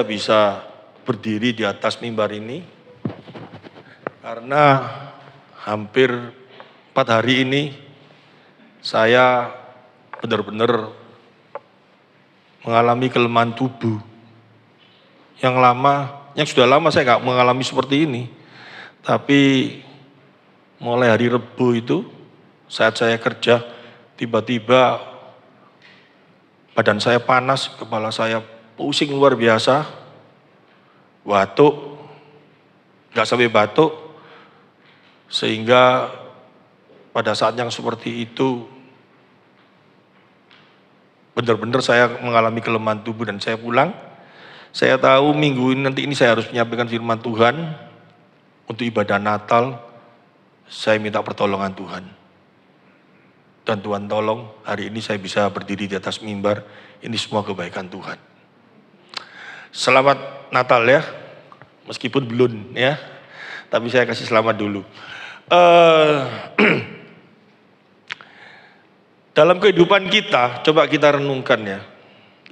bisa berdiri di atas mimbar ini karena hampir 4 hari ini saya benar-benar mengalami kelemahan tubuh yang sudah lama saya nggak mengalami seperti ini. Tapi mulai hari Rebu itu saat saya kerja, tiba-tiba badan saya panas, kepala saya pusing luar biasa, batuk, nggak sampai batuk, sehingga pada saat yang seperti itu benar-benar saya mengalami kelemahan tubuh dan saya pulang. Saya tahu minggu ini nanti saya harus menyampaikan firman Tuhan untuk ibadah Natal. Saya minta pertolongan Tuhan. Dan Tuhan tolong hari ini saya bisa berdiri di atas mimbar. Ini semua kebaikan Tuhan. Selamat Natal ya, meskipun belum ya, tapi saya kasih selamat dulu. Dalam kehidupan kita, coba kita renungkan ya,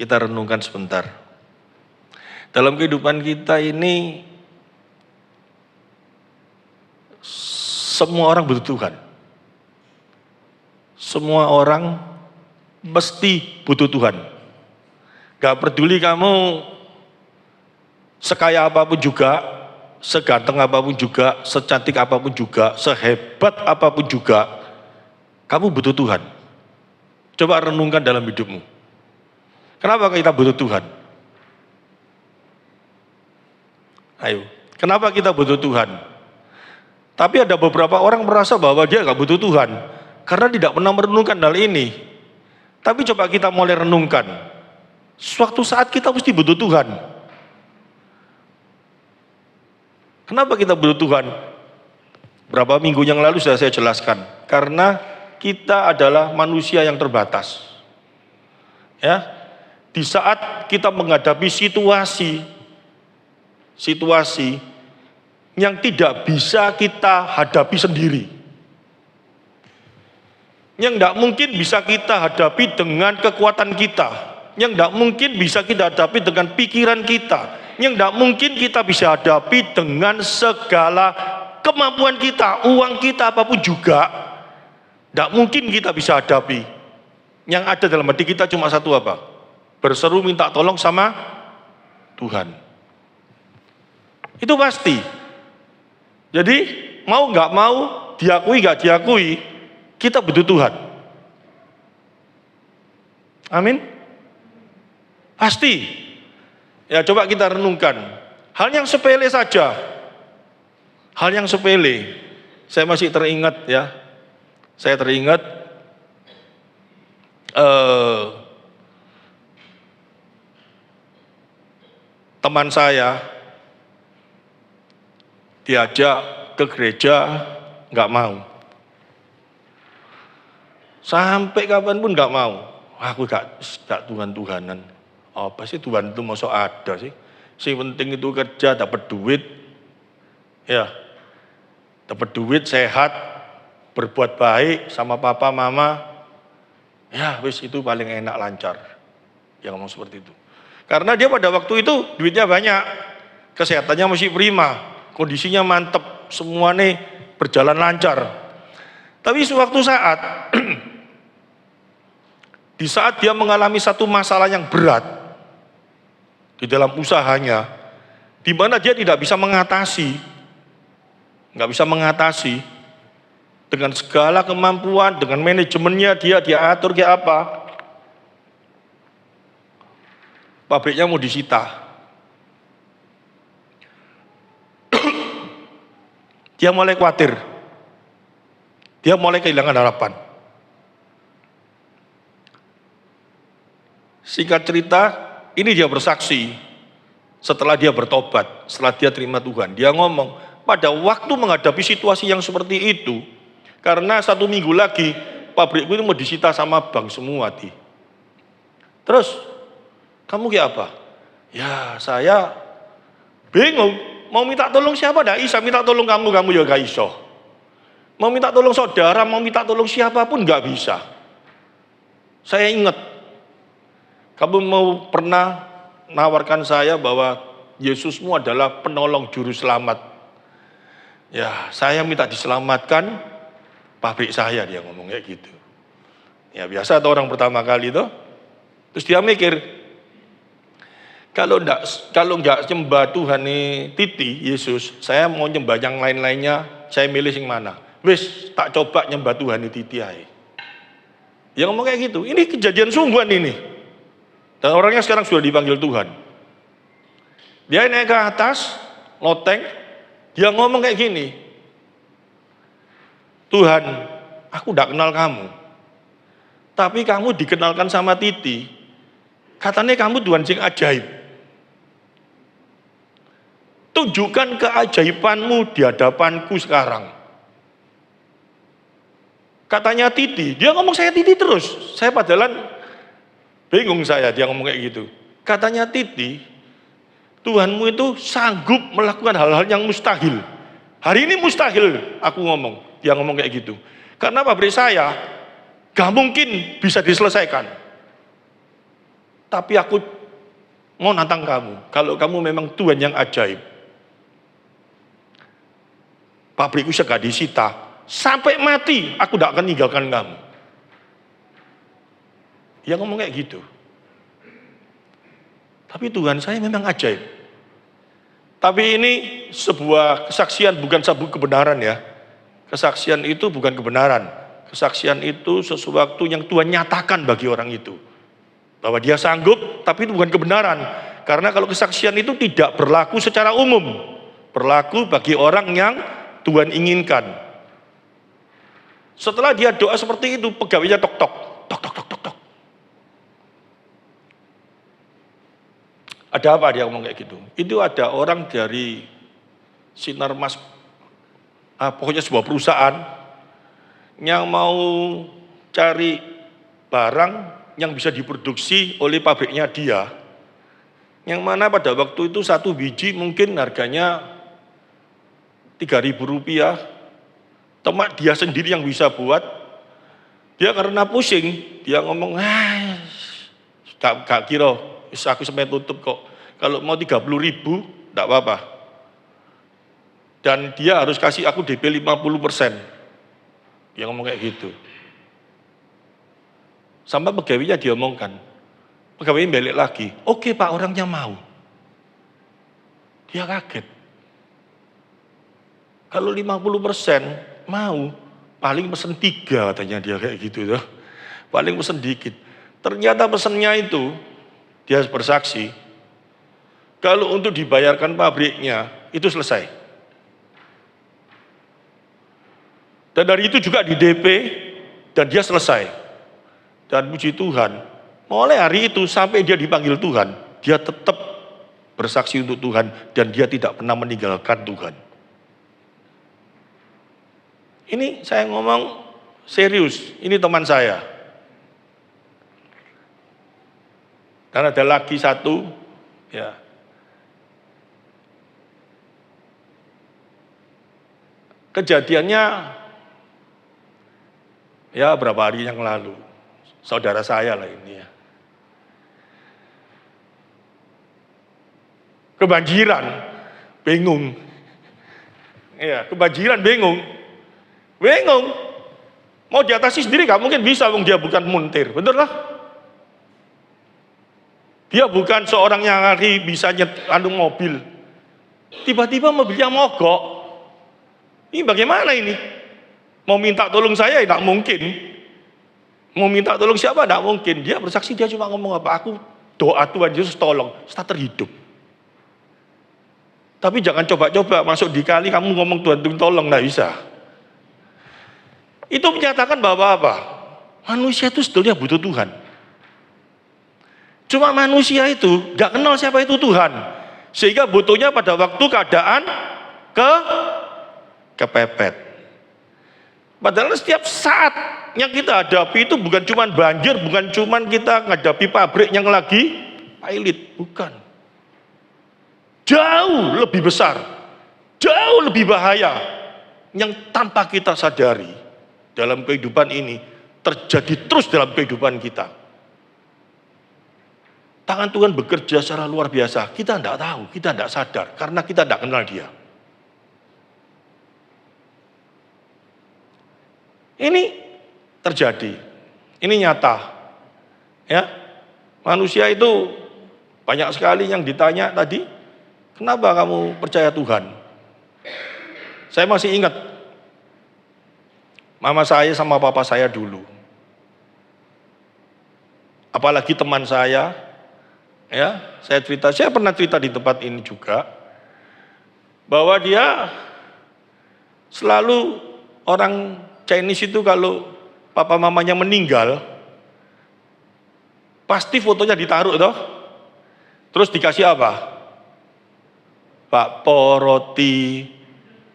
kita renungkan sebentar. Dalam kehidupan kita ini, semua orang butuh Tuhan. Semua orang mesti butuh Tuhan. Gak peduli kamu sekaya apapun juga, seganteng apapun juga, secantik apapun juga, sehebat apapun juga, kamu butuh Tuhan. Coba renungkan dalam hidupmu. Kenapa kita butuh Tuhan? Ayo, kenapa kita butuh Tuhan? Tapi ada beberapa orang merasa bahwa dia gak butuh Tuhan karena tidak pernah merenungkan hal ini. Tapi coba kita mulai renungkan. Suatu saat kita mesti butuh Tuhan. Kenapa kita butuh Tuhan? Berapa minggu yang lalu sudah saya jelaskan. Karena kita adalah manusia yang terbatas. Ya, di saat kita menghadapi situasi yang tidak bisa kita hadapi sendiri, yang tidak mungkin bisa kita hadapi dengan kekuatan kita, yang tidak mungkin bisa kita hadapi dengan pikiran kita, yang tidak mungkin kita bisa hadapi dengan segala kemampuan kita, uang kita, apapun juga, tidak mungkin kita bisa hadapi. Yang ada dalam hati kita cuma satu apa? Berseru minta tolong sama Tuhan. Itu pasti. Jadi mau nggak mau, diakui nggak diakui, kita butuh Tuhan. Amin. Pasti. Ya coba kita renungkan. Hal yang sepele saja. Hal yang sepele. Saya masih teringat ya. Saya teringat teman saya diajak ke gereja, nggak mau. Sampai kapanpun nggak mau. Aku gak Tuhan-Tuhanan. Apa sih Tuhan itu masuk ada sih? Si penting itu kerja, dapat duit, ya, dapat duit, sehat, berbuat baik sama papa mama, ya wis itu paling enak lancar. Yang ngomong seperti itu. Karena dia pada waktu itu duitnya banyak, kesehatannya masih prima. Kondisinya mantep, semuanya berjalan lancar. Tapi suatu saat, di saat dia mengalami satu masalah yang berat di dalam usahanya, di mana dia tidak bisa mengatasi, nggak bisa mengatasi dengan segala kemampuan, dengan manajemennya dia atur kayak apa, pabriknya mau disita. Dia mulai khawatir, dia mulai kehilangan harapan. Singkat cerita, ini dia bersaksi setelah dia bertobat, setelah dia terima Tuhan. Dia ngomong, pada waktu menghadapi situasi yang seperti itu, karena 1 minggu lagi pabrikku ini mau disita sama bank semua. Terus, kamu kayak apa? Ya saya bingung. Mau minta tolong siapa? Nggak bisa. Minta tolong kamu ya gak iso. Mau minta tolong saudara, mau minta tolong siapapun nggak bisa. Saya ingat, kamu mau pernah nawarkan saya bahwa Yesusmu adalah penolong juru selamat. Ya, saya minta diselamatkan pabrik saya, dia ngomong kayak gitu. Ya biasa tuh orang pertama kali tuh. Terus dia mikir, kalau enggak nyembah Tuhan nih Titi, Yesus, saya mau nyembah yang lain-lainnya, saya milih yang mana? Wis, tak coba nyembah Tuhan nih Titi aja. Dia ngomong kayak gitu. Ini kejadian sungguhan ini. Dan orangnya sekarang sudah dipanggil Tuhan. Dia naik ke atas, loteng, dia ngomong kayak gini. Tuhan, aku tidak kenal kamu. Tapi kamu dikenalkan sama Titi. Katanya kamu Tuhan yang ajaib. Tunjukkan keajaibanmu di hadapanku sekarang. Katanya Titi, dia ngomong saya Titi terus. Saya padahal bingung dia ngomong kayak gitu. Katanya Titi, Tuhanmu itu sanggup melakukan hal-hal yang mustahil. Hari ini mustahil, aku ngomong. Dia ngomong kayak gitu. Karena pabrik saya gak mungkin bisa diselesaikan. Tapi aku mau nantang kamu. Kalau kamu memang Tuhan yang ajaib. Pabrikku gak disita. Sampai mati, aku gak akan tinggalkan kamu. Dia ngomong kayak gitu. Tapi Tuhan saya memang ajaib. Tapi ini sebuah kesaksian, bukan sebuah kebenaran ya. Kesaksian itu bukan kebenaran. Kesaksian itu sesuatu yang Tuhan nyatakan bagi orang itu. Bahwa dia sanggup, tapi itu bukan kebenaran. Karena kalau kesaksian itu tidak berlaku secara umum. Berlaku bagi orang yang Tuhan inginkan. Setelah dia doa seperti itu, pegawainya tok-tok. Tok-tok-tok-tok. Ada apa dia ngomong kayak gitu? Itu ada orang dari Sinarmas, pokoknya sebuah perusahaan yang mau cari barang yang bisa diproduksi oleh pabriknya dia, yang mana pada waktu itu satu biji mungkin harganya Rp3.000, temak dia sendiri yang bisa buat. Dia karena pusing, dia ngomong, gak kira, aku sampai tutup kok. Kalau mau 30.000, gak apa-apa. Dan dia harus kasih aku DP 50%. Dia ngomong kayak gitu. Sampai pegawainya dia omongkan. Pegawainya balik lagi, oke Pak, orangnya mau. Dia kaget. Kalau 50% mau, paling pesen 3 katanya dia kayak gitu tuh. Paling pesen dikit. Ternyata pesennya itu, dia bersaksi, kalau untuk dibayarkan pabriknya, itu selesai. Dan dari itu juga di DP, dan dia selesai. Dan puji Tuhan, mulai hari itu sampai dia dipanggil Tuhan, dia tetap bersaksi untuk Tuhan, dan dia tidak pernah meninggalkan Tuhan. Ini saya ngomong serius, ini teman saya. Dan ada lagi satu, ya. Kejadiannya, ya berapa hari yang lalu, saudara saya lah ini ya. Kebanjiran, bingung. Iya, kebanjiran bingung. Mau diatasi sendiri gak mungkin bisa, wong dia bukan montir, betul lah. Dia bukan seorang yang bisa nyetir mobil. Tiba-tiba mobilnya mogok. Ini bagaimana ini? Mau minta tolong saya tidak mungkin. Mau minta tolong siapa tidak mungkin. Dia bersaksi, dia cuma ngomong apa? Aku doa Tuhan Yesus tolong, starter hidup. Tapi jangan coba-coba masuk di kali kamu ngomong Tuhan tolong, tidak bisa. Itu menyatakan bahwa apa? Manusia itu sebetulnya butuh Tuhan. Cuma manusia itu gak kenal siapa itu Tuhan. Sehingga butuhnya pada waktu keadaan kepepet. Padahal setiap saat yang kita hadapi itu bukan cuma banjir, bukan cuma kita menghadapi pabrik yang lagi pilot, bukan. Jauh lebih besar, jauh lebih bahaya yang tanpa kita sadari. Dalam kehidupan ini terjadi terus dalam kehidupan kita. Tangan Tuhan bekerja secara luar biasa. Kita tidak tahu, kita tidak sadar, karena kita tidak kenal Dia. Ini terjadi, ini nyata. Ya, manusia itu banyak sekali yang ditanya tadi, kenapa kamu percaya Tuhan? Saya masih ingat, mama saya sama papa saya dulu. Apalagi teman saya, ya, saya pernah cerita di tempat ini juga, bahwa dia selalu orang Chinese itu kalau papa mamanya meninggal, pasti fotonya ditaruh toh, terus dikasih apa? Bakpo, roti,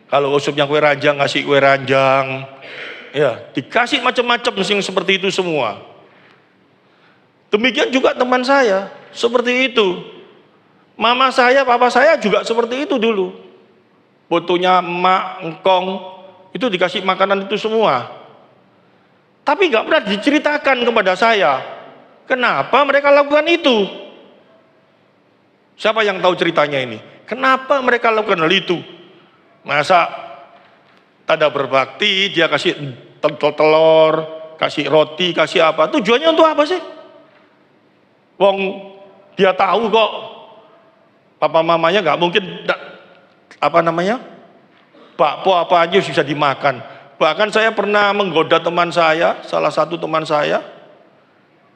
kalau usupnya kue ranjang ngasih kue ranjang, ya dikasih macam-macam seperti itu semua. Demikian juga teman saya, seperti itu. Mama saya, papa saya juga seperti itu dulu. Fotonya emak, engkong, itu dikasih makanan itu semua. Tapi nggak pernah diceritakan kepada saya, kenapa mereka lakukan itu. Siapa yang tahu ceritanya ini? Kenapa mereka lakukan hal itu? Masa tanda berbakti, dia kasih telur, kasih roti, kasih apa? Tujuannya untuk apa sih? Wong dia tahu kok papa mamanya nggak mungkin bakpo apa aja bisa dimakan. Bahkan saya pernah menggoda teman saya, salah satu teman saya,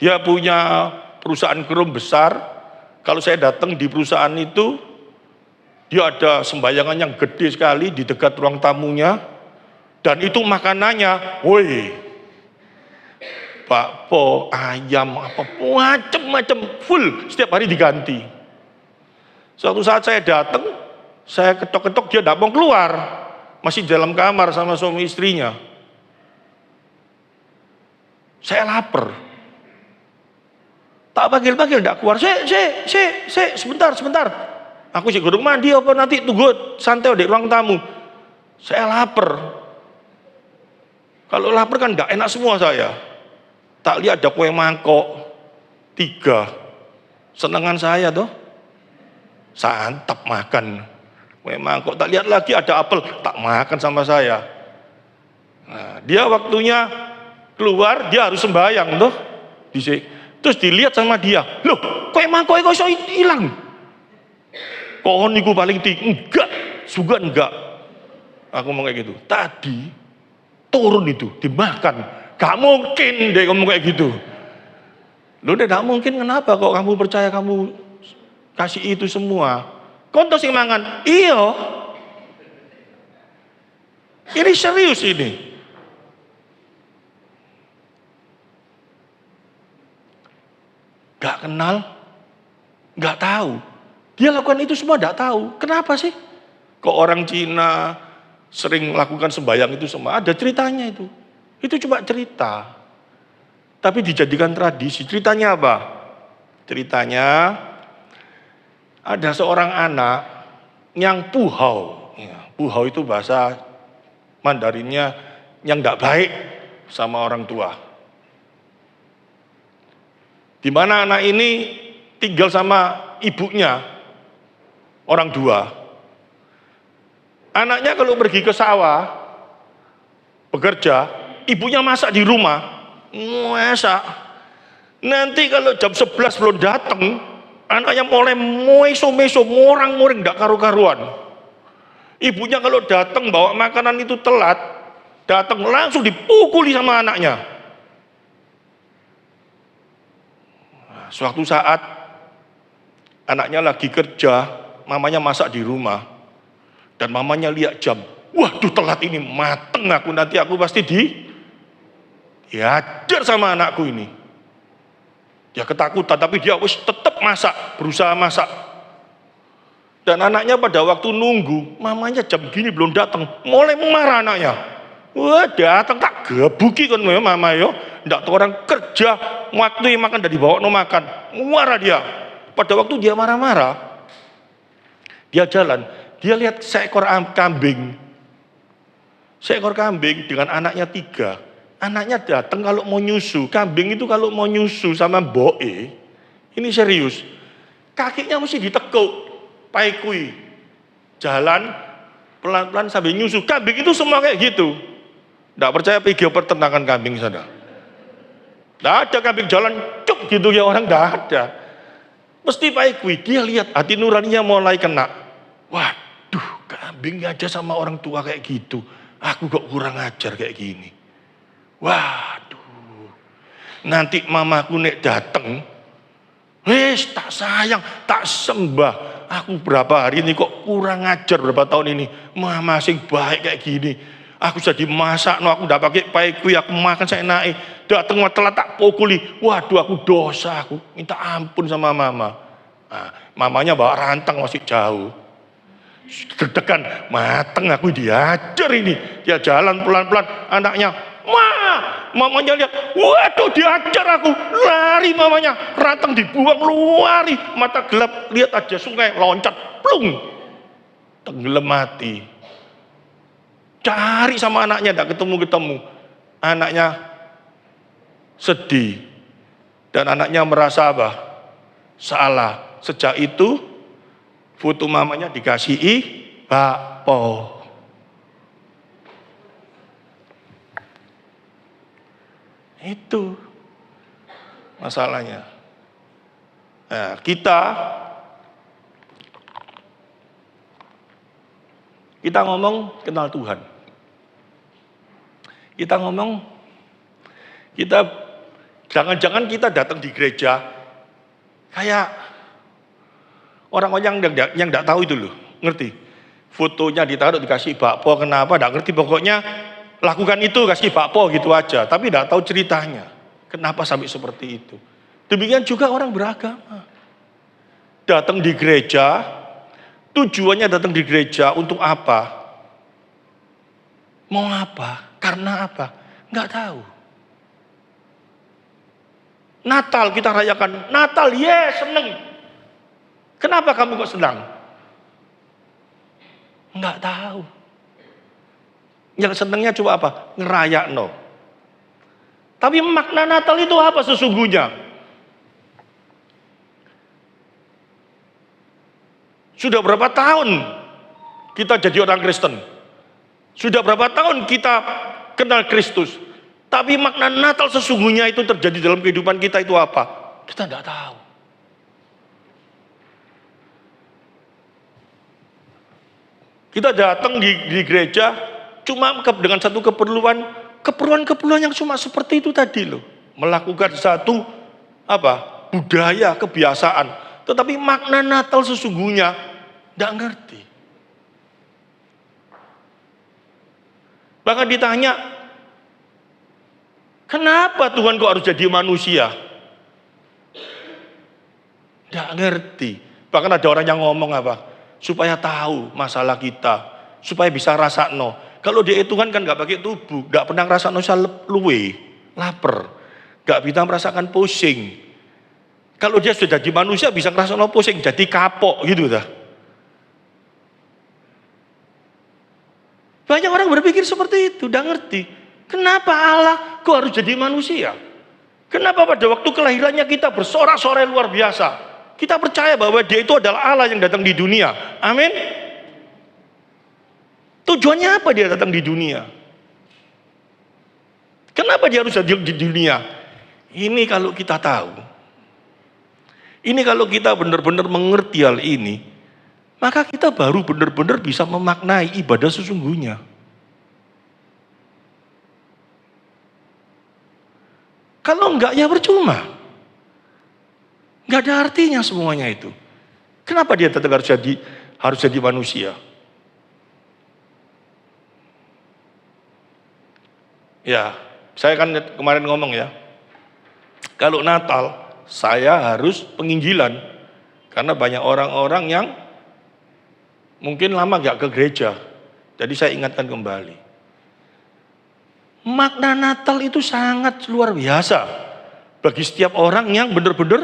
dia punya perusahaan kerum besar. Kalau saya datang di perusahaan itu, dia ada sembayangan yang gede sekali di dekat ruang tamunya, dan itu makanannya, woi, bakpo, ayam, apa macam-macam, full, setiap hari diganti. Suatu saat saya datang, saya ketok-ketok, dia tidak mau keluar, masih dalam kamar sama suami istrinya. Saya lapar, tak panggil-panggil, tidak keluar. Sebentar. Aku sih gurung mandi apa nanti tunggu santai di ruang tamu. Saya lapar. Kalau lapar kan tidak enak semua saya. Tak lihat ada kue mangkok 3. Senengan saya tuh. Santap makan. Kue mangkok, tak lihat lagi ada apel, tak makan sama saya. Nah, dia waktunya keluar, dia harus sembahyang tuh. Terus dilihat sama dia, loh kue mangkok kok iso hilang? Kok niku paling tinggi? Enggak, juga enggak. Aku ngomong kayak gitu. Tadi turun itu dimakan. Gak mungkin deh ngomong kayak gitu. Loh deh, gak mungkin, kenapa kok kamu percaya kamu kasih itu semua? Kontos yang mangan, iya. Ini serius ini. Gak kenal, gak tahu. Dia lakukan itu semua gak tahu. Kenapa sih? Kok orang Cina sering melakukan sembahyang itu semua? Ada ceritanya itu. Itu cuma cerita. Tapi dijadikan tradisi. Ceritanya apa? Ceritanya ada seorang anak yang puhau. Ya, puhau itu bahasa Mandarinnya yang tidak baik sama orang tua. Di mana anak ini tinggal sama ibunya, orang dua. Anaknya kalau pergi ke sawah, bekerja, ibunya masak di rumah, masak. Nanti kalau jam 11 belum datang, anaknya mulai meso-meso, morang-moring, tidak karu-karuan. Ibunya kalau datang bawa makanan itu telat, datang langsung dipukuli sama anaknya. Suatu saat anaknya lagi kerja, mamanya masak di rumah, dan mamanya lihat jam. Waduh, telat ini, mateng aku, nanti aku pasti dihajar sama anakku ini. Dia ketakutan, tapi dia tetap masak, berusaha masak. Dan anaknya pada waktu nunggu, mamanya jam gini belum datang, mulai marah anaknya. Wah, datang tak gebuki kan mama yo. Ndak tahu orang kerja, waktu yang makan dari bawa no makan. Marah dia. Pada waktu dia marah-marah, dia jalan, dia lihat seekor kambing. Seekor kambing dengan anaknya 3. Anaknya datang kalau mau nyusu. Kambing itu kalau mau nyusu sama mboke, Ini serius. Kakinya mesti ditekuk, paikui. Jalan pelan-pelan sambil nyusu. Kambing itu semua kayak gitu. Nggak percaya video peternakan kambing sana. Nggak ada kambing jalan cuk gitu ya orang, nggak ada. Mesti paikui. Dia lihat hati nuraninya mulai kena. Waduh, kambing aja sama orang tua kayak gitu. Aku kok kurang ajar kayak gini. Waduh. Nanti mamaku nek dateng, wes tak sayang, tak sembah. Aku berapa hari ini kok kurang ajar, berapa tahun ini. Mama sing baik kayak gini. Aku jadi masak, no, aku udah pakai paikui, aku makan saya naik. Dateng telat tak pukuli. Waduh, aku dosa, aku minta ampun sama mama. Nah, mamanya bawa rantang masih jauh. Deg-degan, mateng aku diajar ini. Dia jalan pelan-pelan, anaknya, mamanya lihat, waduh diajar aku, lari mamanya, rantang dibuang, lari, mata gelap, lihat aja sungai, loncat, plung, tenggelam mati. Cari sama anaknya, tidak ketemu-ketemu. Anaknya sedih, dan anaknya merasa apa? Salah. Sejak itu, foto mamanya dikasihi bakpo. Itu masalahnya. Nah, kita ngomong kenal Tuhan. Kita ngomong, jangan-jangan kita datang di gereja kayak orang-orang yang tidak tahu itu loh, ngerti? Fotonya ditaruh dikasih bakpo, kenapa? Tidak ngerti, pokoknya lakukan itu, kasih bakpo gitu aja, tapi tidak tahu ceritanya. Kenapa sampai seperti itu? Demikian juga orang beragama. Datang di gereja, tujuannya datang di gereja untuk apa? Mau apa? Karena apa? Nggak tahu. Natal kita rayakan, Natal, seneng. Kenapa kamu kok senang? Nggak tahu. Yang senengnya coba apa? Ngerayak no. Tapi makna Natal itu apa sesungguhnya? Sudah berapa tahun kita jadi orang Kristen? Sudah berapa tahun kita kenal Kristus? Tapi makna Natal sesungguhnya itu terjadi dalam kehidupan kita itu apa? Kita tidak tahu. Kita datang di gereja cuma dengan satu keperluan yang cuma seperti itu tadi loh. Melakukan satu budaya, kebiasaan. Tetapi makna Natal sesungguhnya tidak ngerti. Bahkan ditanya, kenapa Tuhan kok harus jadi manusia? Tidak ngerti. Bahkan ada orang yang ngomong supaya tahu masalah kita, supaya bisa rasakno. Kalau dia Tuhan kan nggak pakai tubuh, nggak pernah rasakno luwe, lapar, nggak bisa merasakan pusing. Kalau dia sudah jadi manusia bisa rasakno pusing, jadi kapok gitu dah. Banyak orang berpikir seperti itu, nggak ngerti. Kenapa Allah kok harus jadi manusia? Kenapa pada waktu kelahirannya kita bersorak-sorai luar biasa? Kita percaya bahwa dia itu adalah Allah yang datang di dunia. Amin. Tujuannya apa dia datang di dunia? Kenapa dia harus hadir di dunia? Ini kalau kita tahu. Ini kalau kita benar-benar mengerti hal ini, maka kita baru benar-benar bisa memaknai ibadah sesungguhnya. Kalau enggak ya percuma. Enggak ada artinya semuanya itu. Kenapa dia tetap harus jadi manusia? Ya, saya kan kemarin ngomong ya. Kalau Natal saya harus penginjilan karena banyak orang-orang yang mungkin lama enggak ke gereja. Jadi saya ingatkan kembali. Makna Natal itu sangat luar biasa bagi setiap orang yang benar-benar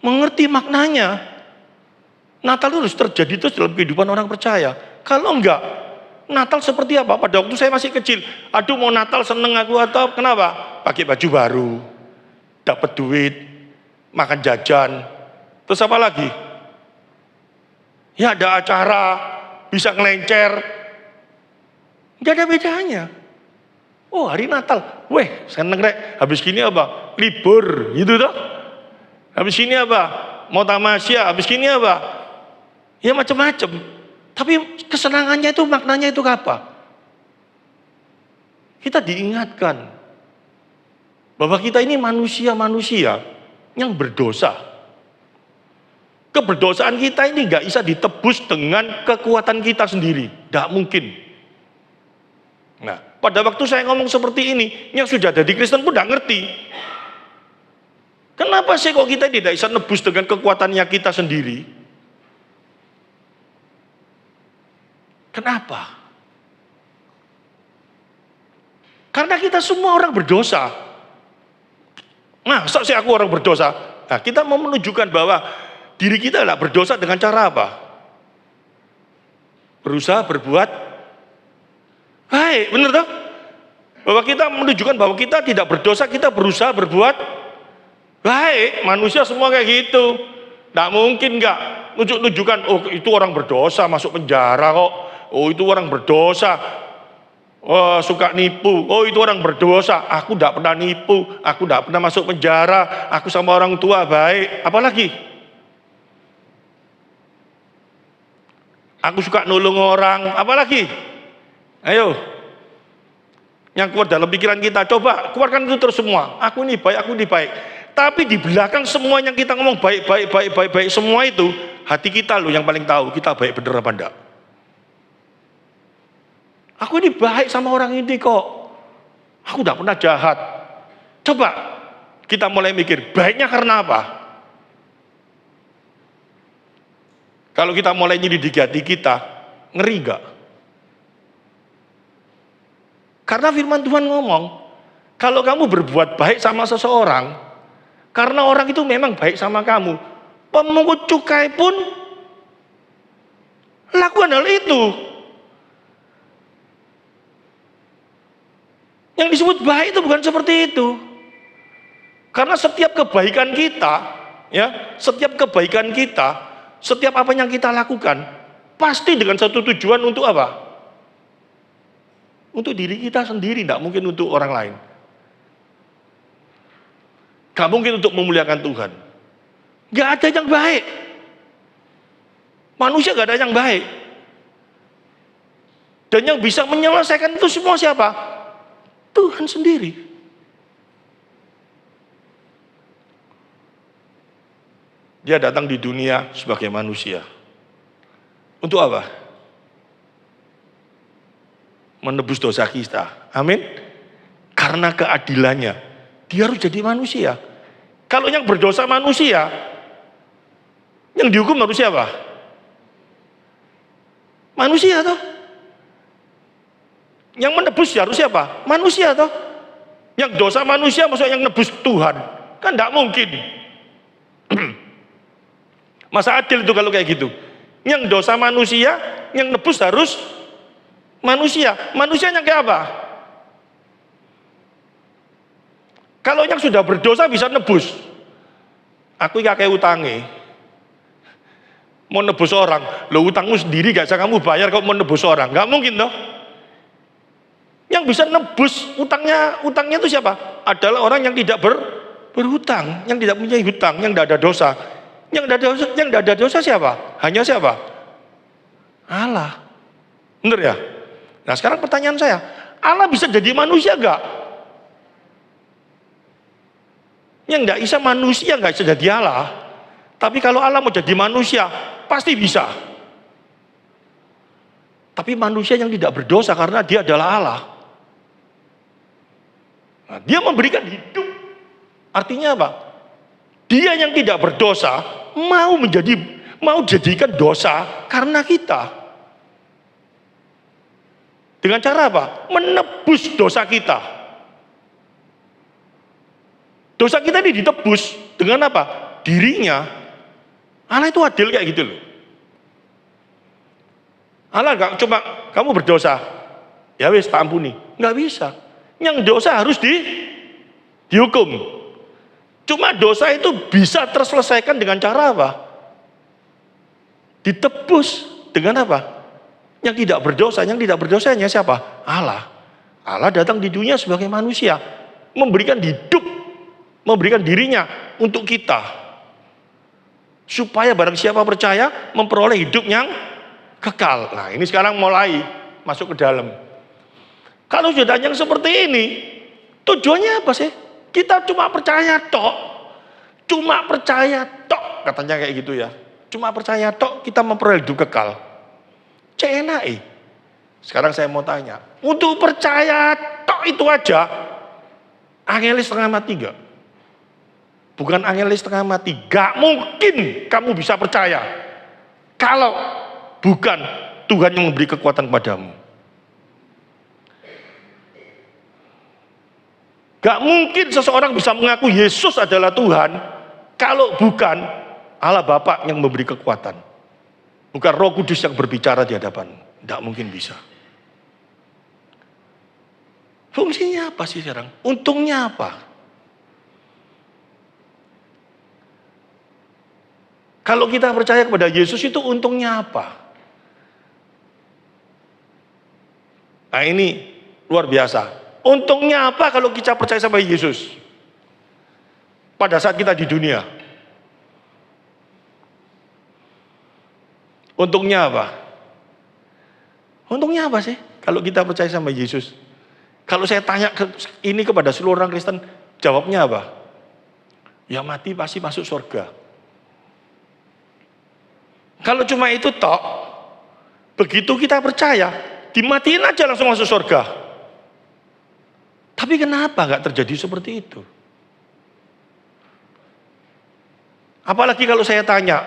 mengerti maknanya. Natal itu harus terjadi terus dalam kehidupan orang percaya. Kalau enggak, Natal seperti apa? Pada waktu saya masih kecil, aduh mau Natal seneng aku atau kenapa? Pakai baju baru, dapat duit, makan jajan. Terus apa lagi? Ya ada acara, bisa ngelencer. Gak ada bedanya. Oh hari Natal, weh seneng rek, habis gini apa? Libur, gitu toh. Habis gini apa? Mau tamasya, habis gini apa? Ya macam-macam. Tapi kesenangannya itu, maknanya itu apa? Kita diingatkan bahwa kita ini manusia-manusia yang berdosa. Keberdosaan kita ini gak bisa ditebus dengan kekuatan kita sendiri. Gak mungkin. Nah, pada waktu saya ngomong seperti ini, yang sudah jadi Kristen pun gak ngerti. Kenapa sih kok kita tidak bisa nebus dengan kekuatannya kita sendiri? Kenapa? Karena kita semua orang berdosa. Masa sih aku orang berdosa? Nah, kita mau menunjukkan bahwa diri kita lah berdosa dengan cara apa? Berusaha berbuat baik, benar toh? Bahwa kita menunjukkan bahwa kita tidak berdosa, kita berusaha berbuat baik. Manusia semua kayak gitu. Tidak mungkin nggak nunjukkan, oh itu orang berdosa masuk penjara kok. Oh itu orang berdosa, oh suka nipu. Oh itu orang berdosa. Aku tidak pernah nipu, aku tidak pernah masuk penjara. Aku sama orang tua baik. Apalagi? Aku suka nolong orang. Apalagi? Ayo. Yang keluar dalam pikiran kita, coba keluarkan itu terus semua. Aku ini baik, aku ini baik. Tapi di belakang semua yang kita ngomong baik semua itu, hati kita loh yang paling tahu kita baik bener apa enggak. Aku ini baik sama orang ini kok. Aku tidak pernah jahat. Coba kita mulai mikir, baiknya karena apa? Kalau kita mulai nyelidik hati kita, ngeri enggak? Karena firman Tuhan ngomong, kalau kamu berbuat baik sama seseorang, karena orang itu memang baik sama kamu, pemungut cukai pun lakukan hal itu. Yang disebut baik itu bukan seperti itu. Karena setiap kebaikan kita, ya, setiap kebaikan kita, setiap apa yang kita lakukan, pasti dengan satu tujuan untuk apa? Untuk diri kita sendiri, tidak mungkin untuk orang lain. Gak mungkin untuk memuliakan Tuhan. Gak ada yang baik. Manusia gak ada yang baik. Dan yang bisa menyelesaikan itu semua siapa? Tuhan sendiri. Dia datang di dunia sebagai manusia. Untuk apa? Menebus dosa kita. Amin. Karena keadilannya, dia harus jadi manusia. Kalau yang berdosa manusia, yang dihukum harus siapa? Manusia toh. Yang menebus harus siapa? Manusia toh. Yang dosa manusia maksudnya yang nebus Tuhan. Kan tidak mungkin. Masa adil itu kalau kayak gitu. Yang dosa manusia, yang nebus harus manusia. Manusianya kayak apa? Kalau yang sudah berdosa bisa nebus. Aku kayak utangnya. Mau nebus orang, lo utangmu sendiri gak bisa kamu bayar kok mau nebus orang. Gak mungkin toh. Yang bisa nebus utangnya itu siapa? Adalah orang yang tidak berhutang, yang tidak punya hutang, yang tidak ada dosa. Yang tidak ada dosa siapa? Hanya siapa? Allah. Benar ya? Nah sekarang pertanyaan saya, Allah bisa jadi manusia gak? Yang tidak bisa manusia gak bisa jadi Allah. Tapi kalau Allah mau jadi manusia, pasti bisa. Tapi manusia yang tidak berdosa karena dia adalah Allah. Nah, dia memberikan hidup. Artinya apa? Dia yang tidak berdosa mau jadikan dosa karena kita. Dengan cara apa? Menebus dosa kita. Dosa kita ini ditebus dengan apa? Dirinya. Allah itu adil kayak gitu loh. Allah gak cuma kamu berdosa, ya wis tak ampuni. Nggak bisa. Yang dosa harus dihukum. Cuma dosa itu bisa terselesaikan dengan cara apa? Ditebus dengan apa? Yang tidak berdosa. Yang tidak berdosanya siapa? Allah. Allah datang di dunia sebagai manusia, memberikan hidup, memberikan dirinya untuk kita, supaya barang siapa percaya memperoleh hidup yang kekal. Nah, ini sekarang mulai masuk ke dalam. Kalau sudah yang seperti ini, tujuannya apa sih? Kita cuma percaya tok. Cuma percaya tok, katanya kayak gitu ya. Cuma percaya tok kita memperoleh hidup kekal. CNAE. Sekarang saya mau tanya, untuk percaya tok itu aja, angelis setengah mati gak? Bukan angelis setengah mati, gak mungkin kamu bisa percaya kalau bukan Tuhan yang memberi kekuatan kepadamu. Gak mungkin seseorang bisa mengaku Yesus adalah Tuhan kalau bukan Allah Bapa yang memberi kekuatan. Bukan Roh Kudus yang berbicara di hadapan. Gak mungkin bisa. Fungsinya apa sih sekarang? Untungnya apa? Kalau kita percaya kepada Yesus itu untungnya apa? Nah, ini luar biasa. Untungnya apa kalau kita percaya sama Yesus? Pada saat kita di dunia. Untungnya apa? Untungnya apa sih kalau kita percaya sama Yesus? Kalau saya tanya ini kepada seluruh orang Kristen, jawabnya apa? Ya mati pasti masuk surga. Kalau cuma itu tok, begitu kita percaya, dimatiin aja langsung masuk surga. Tapi kenapa nggak terjadi seperti itu? Apalagi kalau saya tanya,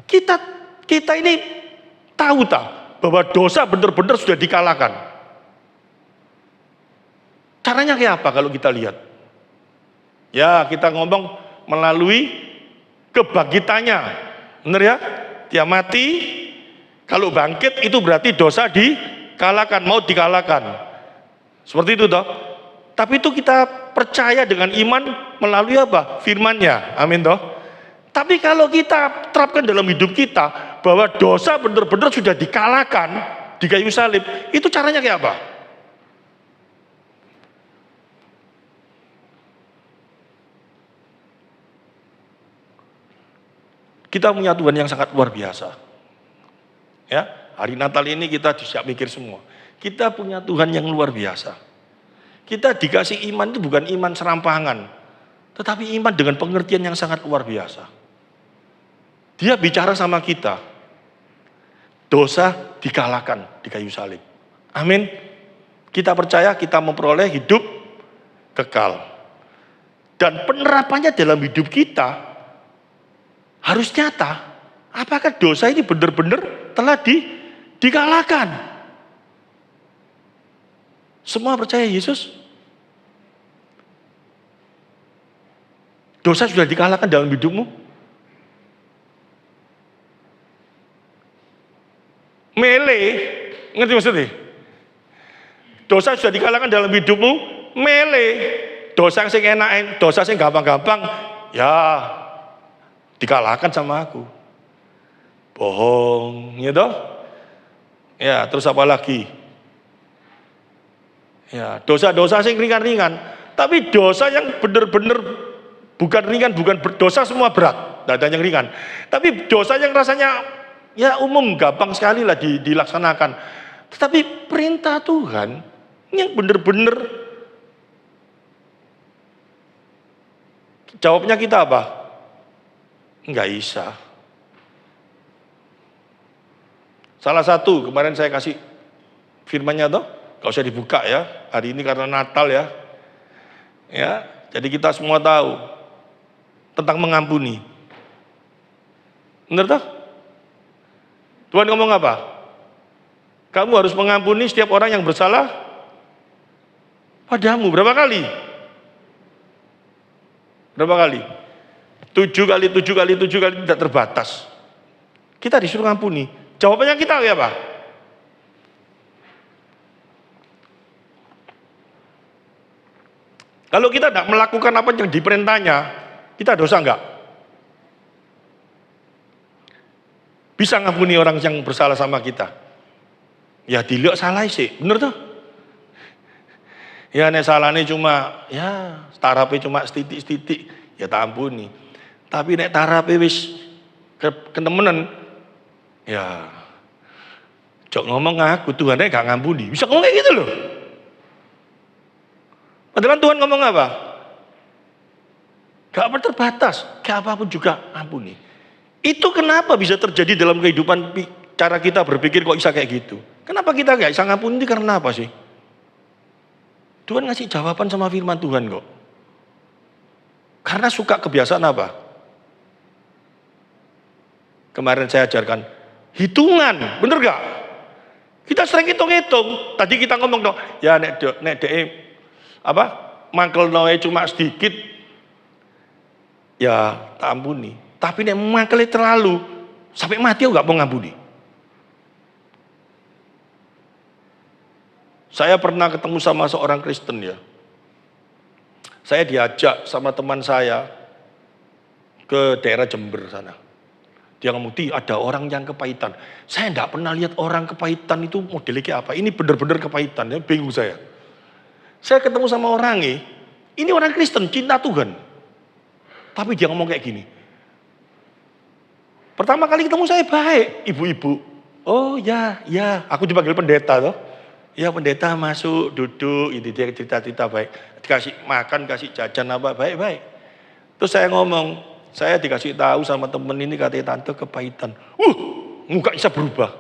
kita ini tahu tak bahwa dosa benar-benar sudah dikalahkan. Caranya kayak apa kalau kita lihat? Ya, kita ngomong melalui kebangkitannya. Benar ya? Dia mati, kalau bangkit itu berarti dosa dikalahkan, mau dikalahkan. Seperti itu toh. Tapi itu kita percaya dengan iman melalui apa? Firman-Nya. Amin toh. Tapi kalau kita terapkan dalam hidup kita bahwa dosa benar-benar sudah dikalahkan di kayu salib, itu caranya kayak apa? Kita punya Tuhan yang sangat luar biasa. Ya, hari Natal ini kita siap mikir semua. Kita punya Tuhan yang luar biasa. Kita dikasih iman itu bukan iman serampangan, tetapi iman dengan pengertian yang sangat luar biasa. Dia bicara sama kita, dosa dikalahkan di kayu salib. Amin. Kita percaya kita memperoleh hidup kekal. Dan penerapannya dalam hidup kita harus nyata. Apakah dosa ini benar-benar telah dikalahkan? Semua percaya Yesus? Dosa sudah dikalahkan dalam hidupmu? Mele, ngerti maksudnya? Dosa sudah dikalahkan dalam hidupmu? Mele, dosa yang enak, dosa yang gampang-gampang, ya dikalahkan sama aku. Bohong, gitu? Ya, terus apa lagi? Ya, dosa-dosa yang ringan-ringan. Tapi dosa yang benar-benar bukan ringan, bukan dosa semua berat, tidak ada yang ringan. Tapi dosa yang rasanya ya umum, gampang sekali lah dilaksanakan. Tetapi perintah Tuhan yang benar-benar, jawabnya kita apa? Enggak bisa. Salah satu kemarin saya kasih firmannya toh, gak usah dibuka ya, hari ini karena Natal ya. Ya, jadi kita semua tahu tentang mengampuni. Benar toh? Tuhan ngomong apa? Kamu harus mengampuni setiap orang yang bersalah padamu. Berapa kali? Berapa kali? 7 kali, 7 kali, 7 kali, tidak terbatas. Kita disuruh ngampuni. Jawabannya kita kayak apa? Kalau kita tidak melakukan apa yang diperintahnya, Kita dosa enggak? Bisa ngampuni orang yang bersalah sama kita? Ya dilihat salah sih, bener tuh? Ya nek salahnya cuma, ya tarape cuma setitik-setitik, ya tak ampuni. Tapi nek tarape wis kenemenan, ya jok ngomong aku Tuhannya gak ngampuni. Bisa ngomong kayak gitu loh. Padahal Tuhan ngomong apa? Gak terbatas, gak apapun juga ampuni. Itu kenapa bisa terjadi dalam kehidupan cara kita berpikir kok bisa kayak gitu? Kenapa kita gak bisa ngampuni karena apa sih? Tuhan ngasih jawaban sama firman Tuhan kok. Karena suka kebiasaan apa? Kemarin saya ajarkan hitungan, bener gak? Kita sering hitung-hitung. Tadi kita ngomong dong, ya nek mangkel noe cuma sedikit, ya tak ampuni. Tapi nek mangkelnya terlalu, sampai mati aku gak mau ngampuni. Saya pernah ketemu sama seorang Kristen ya. Saya diajak sama teman saya ke daerah Jember sana. Dia ngomong, ada orang yang kepahitan. Saya enggak pernah lihat orang kepahitan itu modelnya kayak apa. Ini benar-benar kepahitan, ya bingung saya. Saya ketemu sama orang ini orang Kristen, cinta Tuhan. Tapi dia ngomong kayak gini. Pertama kali ketemu saya baik, ibu-ibu. Oh ya, aku dipanggil pendeta loh. Ya pendeta masuk, duduk, ini dia cerita-cerita baik. Dikasih makan, kasih jajan apa, baik-baik. Terus saya ngomong, saya dikasih tahu sama temen ini katanya tante kepahitan. Muka bisa berubah.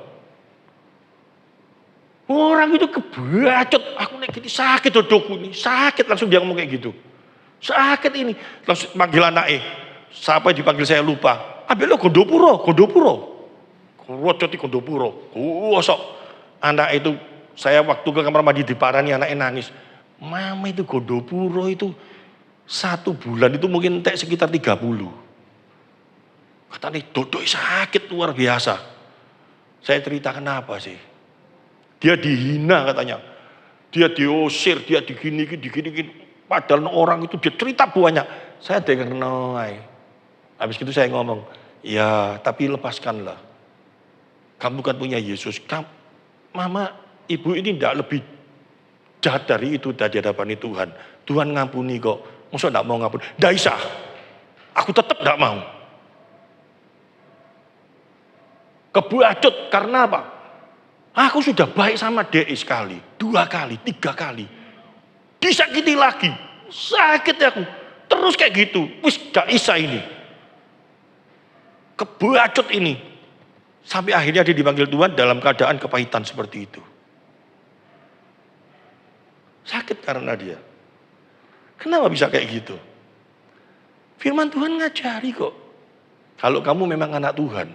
Orang itu kebacot, aku naik gini sakit dodokku ini, sakit langsung dia ngomong kayak gitu. Sakit ini, langsung panggil anaknya. Sampai dipanggil saya lupa. Ambil lo Gondopuro. Kuwocoti Gondopuro. Kuwosok. Anak itu, saya waktu ke kamar mandi diparani anaknya nangis. Mama itu Gondopuro itu 1 bulan itu mungkin sekitar 30. Katanya dodoi sakit luar biasa. Saya cerita kenapa sih? Dia dihina katanya. Dia diusir, dia digini. Padahal orang itu dia cerita banyak. Saya dengar noai. Habis itu saya ngomong, ya tapi lepaskanlah. Kamu kan punya Yesus. Mama, ibu ini tidak lebih jahat dari itu di hadapan Tuhan. Tuhan ngampuni kok. Maksudnya tidak mau ngampuni. Tidak bisa. Aku tetap tidak mau. Kebacut karena apa? Aku sudah baik sama DE sekali, 2 kali, 3 kali. Disakiti lagi. Sakit aku. Terus kayak gitu. Wis gak bisa ini. Kebacut ini. Sampai akhirnya dia dipanggil Tuhan dalam keadaan kepahitan seperti itu. Sakit karena dia. Kenapa bisa kayak gitu? Firman Tuhan ngajari kok. Kalau kamu memang anak Tuhan.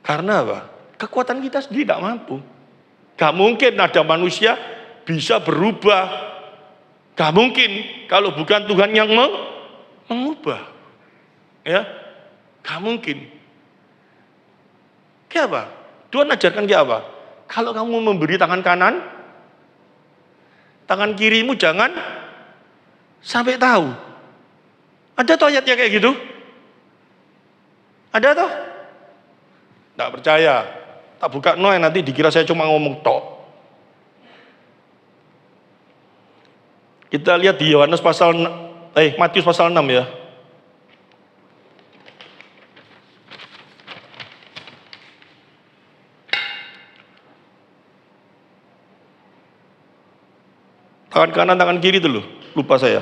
Karena apa? Kekuatan kita sendiri tidak mampu. Gak mungkin ada manusia bisa berubah. Gak mungkin kalau bukan Tuhan yang mengubah. Ya, gak mungkin. Kayak apa? Tuhan ajarkan kayak apa? Kalau kamu memberi tangan kanan, tangan kirimu jangan sampai tahu. Ada toh ayatnya kayak gitu? Ada toh? Tidak percaya. Tak buka noy nanti dikira saya cuma ngomong tok. Kita lihat di Matius pasal 6 ya. Tangan kanan, tangan kiri itu loh. Lupa saya.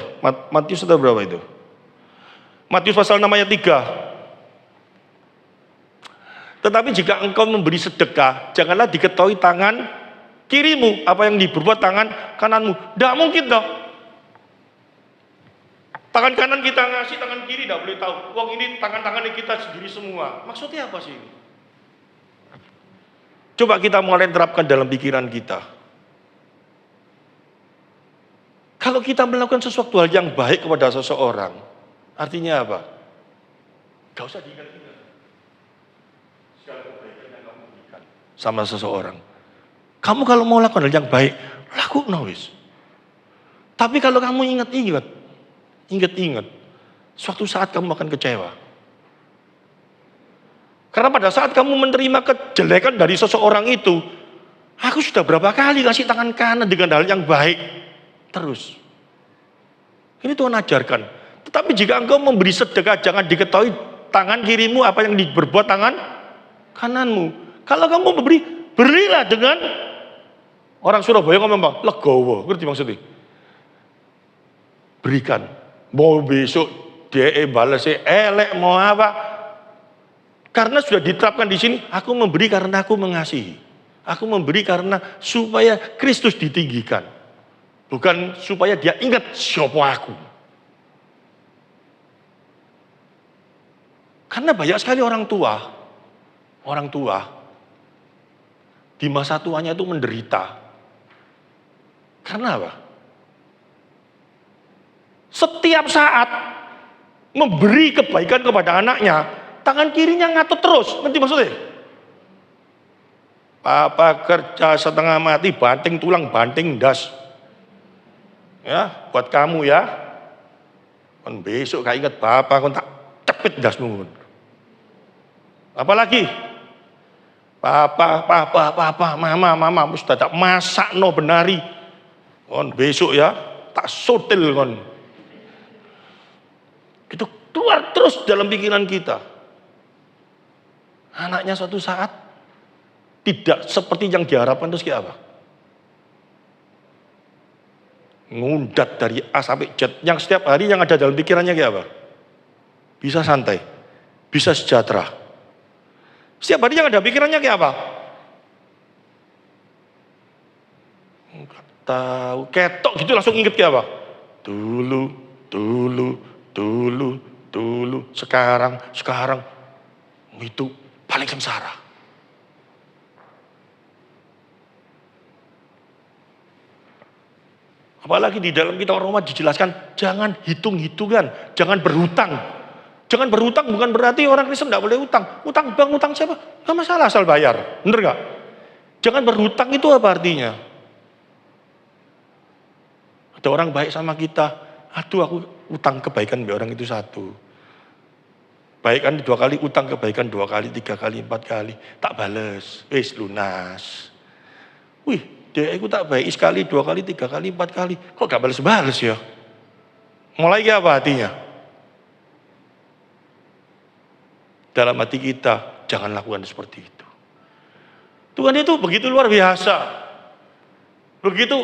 Matius sudah berapa itu? Matius pasal 6 ayat 3. Tetapi jika engkau memberi sedekah, janganlah diketahui tangan kirimu apa yang diperbuat tangan kananmu. Tidak mungkin toh. Tangan kanan kita ngasih, tangan kiri tidak boleh tahu. Wong ini tangan-tangan kita sendiri semua. Maksudnya apa sih ini? Coba kita mulai terapkan dalam pikiran kita. Kalau kita melakukan sesuatu hal yang baik kepada seseorang, artinya apa? Gak usah diingat-ingat. Segala kebaikan yang kamu berikan sama seseorang. Kamu kalau mau lakukan hal yang baik, lakukan wis. Tapi kalau kamu ingat-ingat, Ingat-ingat, suatu saat kamu akan kecewa. Karena pada saat kamu menerima kejelekan dari seseorang itu, aku sudah berapa kali kasih tangan kanan dengan hal yang baik. Terus. Ini Tuhan ajarkan. Tetapi jika engkau memberi sedekah, jangan diketahui tangan kirimu apa yang berbuat tangan kananmu. Kalau kamu memberi, berilah dengan orang Surabaya ngomong bang, legowo. Ngerti maksudnya? Berikan. Mau besok dia balasnya elek mau apa? Karena sudah diterapkan di sini, aku memberi karena aku mengasihi. Aku memberi karena supaya Kristus ditinggikan. Bukan supaya dia ingat siapa aku. Karena banyak sekali orang tua di masa tuanya itu menderita. Karena apa? Setiap saat memberi kebaikan kepada anaknya, tangan kirinya ngatur terus, ngerti maksudnya? Papa kerja setengah mati, banting tulang, banting das. Ya, buat kamu ya. Kan besok gak ingat Papa, kan tak cepet dasmu. Apalagi? Papa, mama, sudah tak masak no benari. Kan besok ya, tak sotil kan. Itu keluar terus dalam pikiran kita. Anaknya suatu saat tidak seperti yang diharapkan, terus kayak apa? Ngundat dari A sampai Z, yang setiap hari yang ada dalam pikirannya kayak apa? Bisa santai, bisa sejahtera. Setiap hari yang ada pikirannya kayak apa? Enggak tahu, ketok gitu langsung inget kayak apa? Dulu, sekarang, itu paling sengsara. Apalagi di dalam kitab Roma dijelaskan, jangan hitung-hitungan, jangan berhutang. Jangan berhutang bukan berarti orang Kristen tidak boleh hutang. Hutang bank, hutang siapa? Gak masalah asal bayar. Bener gak? Jangan berhutang itu apa artinya? Ada orang baik sama kita, aduh aku utang kebaikan biar orang itu satu. Baikan 2 kali, utang kebaikan 2 kali, 3 kali, 4 kali. Tak bales, wis lunas. Wih, dia aku tak baik sekali, 2 kali, 3 kali, 4 kali. Kok gak bales-bales ya? Mulai apa hatinya? Dalam hati kita, jangan lakukan seperti itu. Tuhan itu begitu luar biasa. Begitu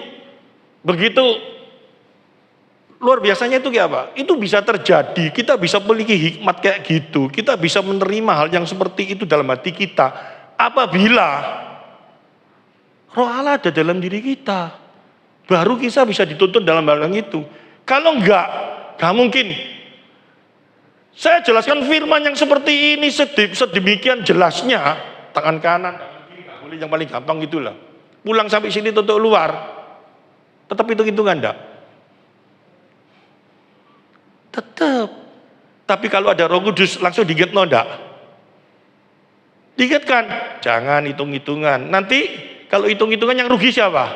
luar biasanya itu kayak apa? Itu bisa terjadi, kita bisa memiliki hikmat kayak gitu. Kita bisa menerima hal yang seperti itu dalam hati kita. Apabila Roh Allah ada dalam diri kita. Baru kita bisa dituntun dalam hal yang itu. Kalau enggak mungkin. Saya jelaskan firman yang seperti ini sedemikian jelasnya. Tangan kanan, tangan kiri, gak boleh, yang paling gampang itulah. Pulang sampai sini tutup luar. Tetap hitung-hitungan enggak? Tetap. Tapi kalau ada Roh Kudus langsung diingatno ndak? Diingatkan, jangan hitung-hitungan. Nanti kalau hitung-hitungan yang rugi siapa?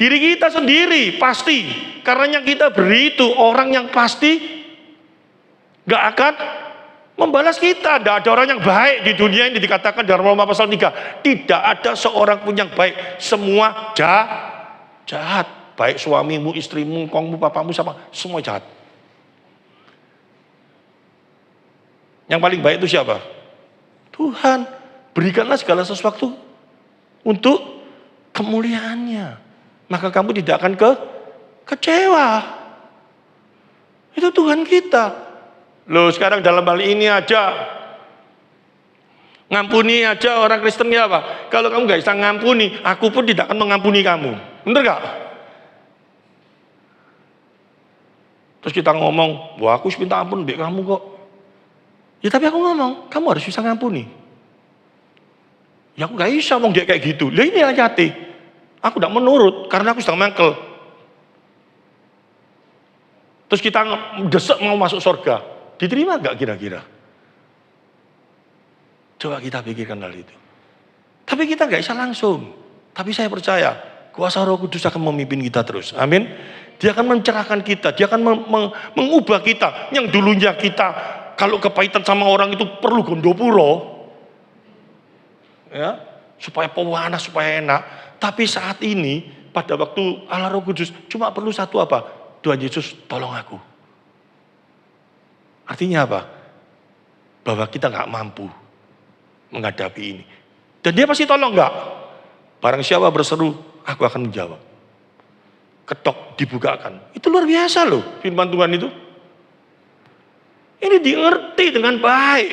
Diri kita sendiri pasti. Karena yang kita beri itu orang yang pasti gak akan membalas kita. Tidak ada orang yang baik di dunia ini, dikatakan dalam Roma pasal 3. Tidak ada seorang pun yang baik. Semua jahat. Baik suamimu, istrimu, kongmu, papamu, sama semua jahat. Yang paling baik itu siapa? Tuhan. Berikanlah segala sesuatu untuk kemuliaannya. Maka kamu tidak akan kecewa. Itu Tuhan kita. Loh, sekarang dalam hal ini aja, ngampuni aja orang Kristen ya apa? Kalau kamu gak bisa ngampuni, aku pun tidak akan mengampuni kamu. Bener gak? Terus kita ngomong, wah aku minta ampun mbak kamu kok. Ya tapi aku ngomong, kamu harus bisa ngampuni. Ya aku gak bisa ngomong dia kayak gitu. Lah ini hati. Aku tidak menurut, karena aku sedang mangkel. Terus kita desek mau masuk surga. Diterima gak kira-kira? Coba kita pikirkan hal itu. Tapi kita gak bisa langsung. Tapi saya percaya, kuasa Roh Kudus akan memimpin kita terus. Amin. Dia akan mencerahkan kita, dia akan mengubah kita. Yang dulunya kita kalau kepahitan sama orang itu perlu gondopuro, ya, supaya pewarna, supaya enak. Tapi saat ini, pada waktu Allah Roh Kudus, cuma perlu satu apa? Tuhan Yesus, tolong aku. Artinya apa? Bahwa kita nggak mampu menghadapi ini. Dan dia pasti tolong nggak? Barang siapa berseru, aku akan menjawab. Ketok dibukakan. Itu luar biasa loh firman Tuhan itu. Ini dimengerti dengan baik.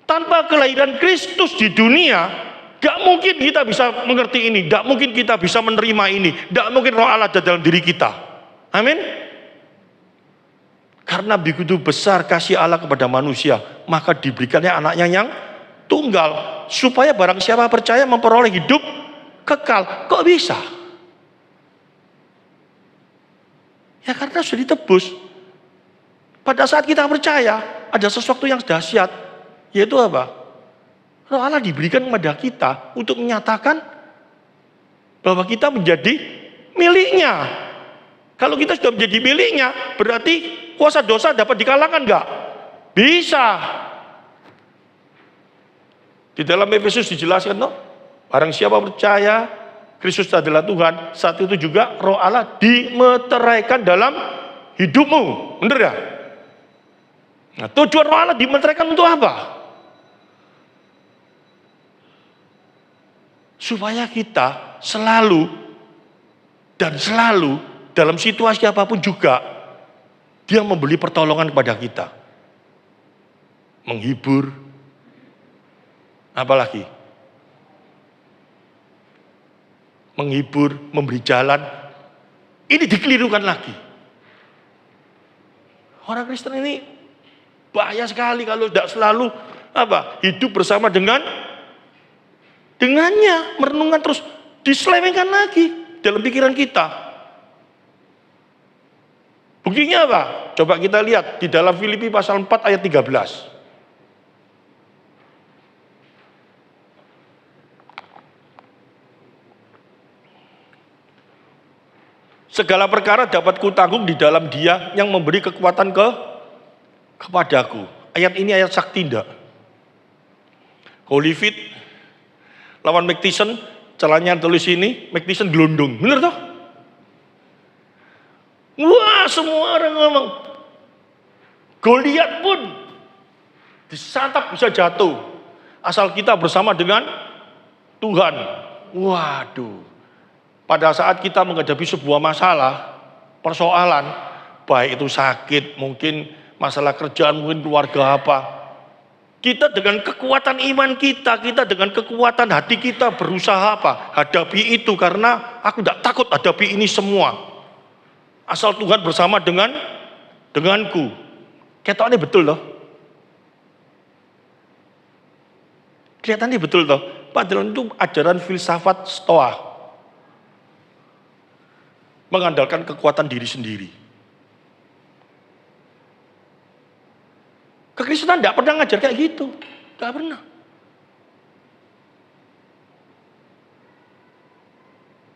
Tanpa kelahiran Kristus di dunia, gak mungkin kita bisa mengerti ini, gak mungkin kita bisa menerima ini, gak mungkin Roh Allah ada dalam diri kita. Amin. Karena begitu besar kasih Allah kepada manusia, maka diberikannya anaknya yang tunggal, supaya barang siapa percaya memperoleh hidup kekal. Kok bisa? Ya karena sudah ditebus. Pada saat kita percaya, ada sesuatu yang dahsyat, yaitu apa? Roh Allah diberikan kepada kita untuk menyatakan bahwa kita menjadi miliknya. Kalau kita sudah menjadi miliknya, berarti kuasa dosa dapat dikalahkan enggak? Bisa. Di dalam Efesus dijelaskan, no? Barang siapa percaya Kristus adalah Tuhan, saat itu juga Roh Allah dimeteraikan dalam hidupmu. Benar ya? Nah, tujuan Roh Allah dimeteraikan untuk apa? Supaya kita selalu dan selalu dalam situasi apapun juga dia memberi pertolongan kepada kita. Menghibur, apalagi menghibur, memberi jalan. Ini dikelirukan lagi. Orang Kristen ini bahaya sekali kalau tidak selalu hidup bersama dengannya, merenungkan terus, diselewengkan lagi dalam pikiran kita. Buktinya apa? Coba kita lihat di dalam Filipi pasal 4 ayat 13. Segala perkara dapat kutanggung di dalam Dia yang memberi kekuatan kepadaku. Ayat ini ayat sakti enggak? Holyfield lawan McTyson, celahnya tulis ini, McTyson gelundung. Bener toh? Wah, semua orang ngomong. Goliat pun disantap bisa jatuh. Asal kita bersama dengan Tuhan. Waduh. Pada saat kita menghadapi sebuah masalah, persoalan, baik itu sakit, mungkin masalah kerjaan, mungkin keluarga apa, kita dengan kekuatan iman kita dengan kekuatan hati kita berusaha hadapi itu, karena aku tidak takut hadapi ini semua. Asal Tuhan bersama denganku. Ketoknya betul loh. Kelihatannya betul loh. Padahal itu ajaran filsafat Stoa. Mengandalkan kekuatan diri sendiri. Kekristenan tidak pernah ngajar kayak gitu. Tidak pernah.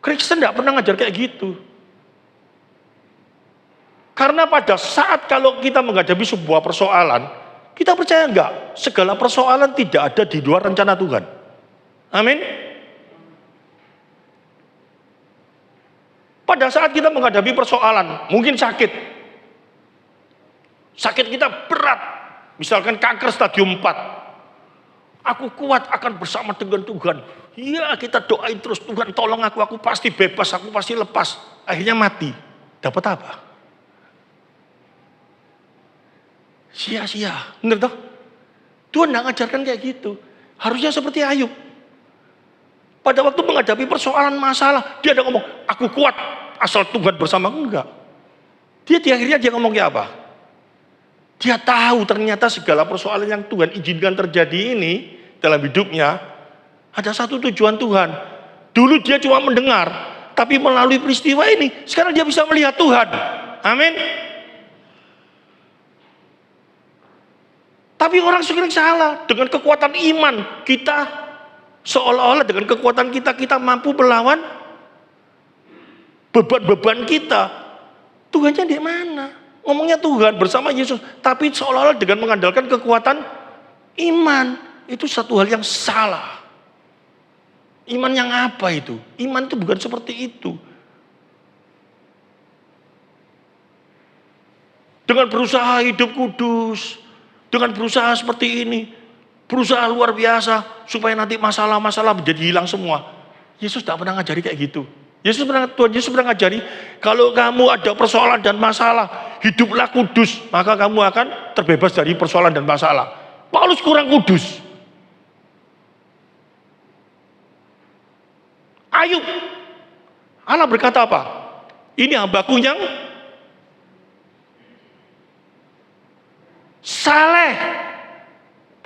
Kristen tidak pernah ngajar kayak gitu. Karena pada saat kalau kita menghadapi sebuah persoalan, kita percaya enggak? Segala persoalan tidak ada di luar rencana Tuhan. Amin. Pada saat kita menghadapi persoalan, mungkin sakit kita berat, misalkan kanker stadium 4, aku kuat akan bersama dengan Tuhan. Iya, kita doain terus, Tuhan tolong aku pasti bebas, aku pasti lepas. Akhirnya mati, dapat apa? Sia-sia, bener toh? Tuhan tidak ngajarkan kayak gitu. Harusnya seperti Ayub. Pada waktu menghadapi persoalan masalah, dia ada ngomong, aku kuat, asal Tuhan bersama. Enggak. Dia di akhirnya dia ngomong kayak apa? Dia tahu ternyata segala persoalan yang Tuhan izinkan terjadi ini dalam hidupnya, ada satu tujuan Tuhan. Dulu dia cuma mendengar, tapi melalui peristiwa ini, sekarang dia bisa melihat Tuhan. Amin. Tapi orang sering salah, dengan kekuatan iman kita, seolah-olah dengan kekuatan kita mampu melawan beban-beban kita. Tuhannya di mana? Ngomongnya Tuhan bersama Yesus, tapi seolah-olah dengan mengandalkan kekuatan iman. Itu satu hal yang salah. Iman yang apa itu? Iman itu bukan seperti itu. Dengan berusaha hidup kudus, dengan berusaha seperti ini, berusaha luar biasa supaya nanti masalah-masalah menjadi hilang semua. Yesus tidak pernah ngajari kayak gitu. Tuhan Yesus pernah ngajari, kalau kamu ada persoalan dan masalah, hiduplah kudus, maka kamu akan terbebas dari persoalan dan masalah. Paulus kurang kudus. Ayub, Allah berkata apa? Ini hambaku yang saleh,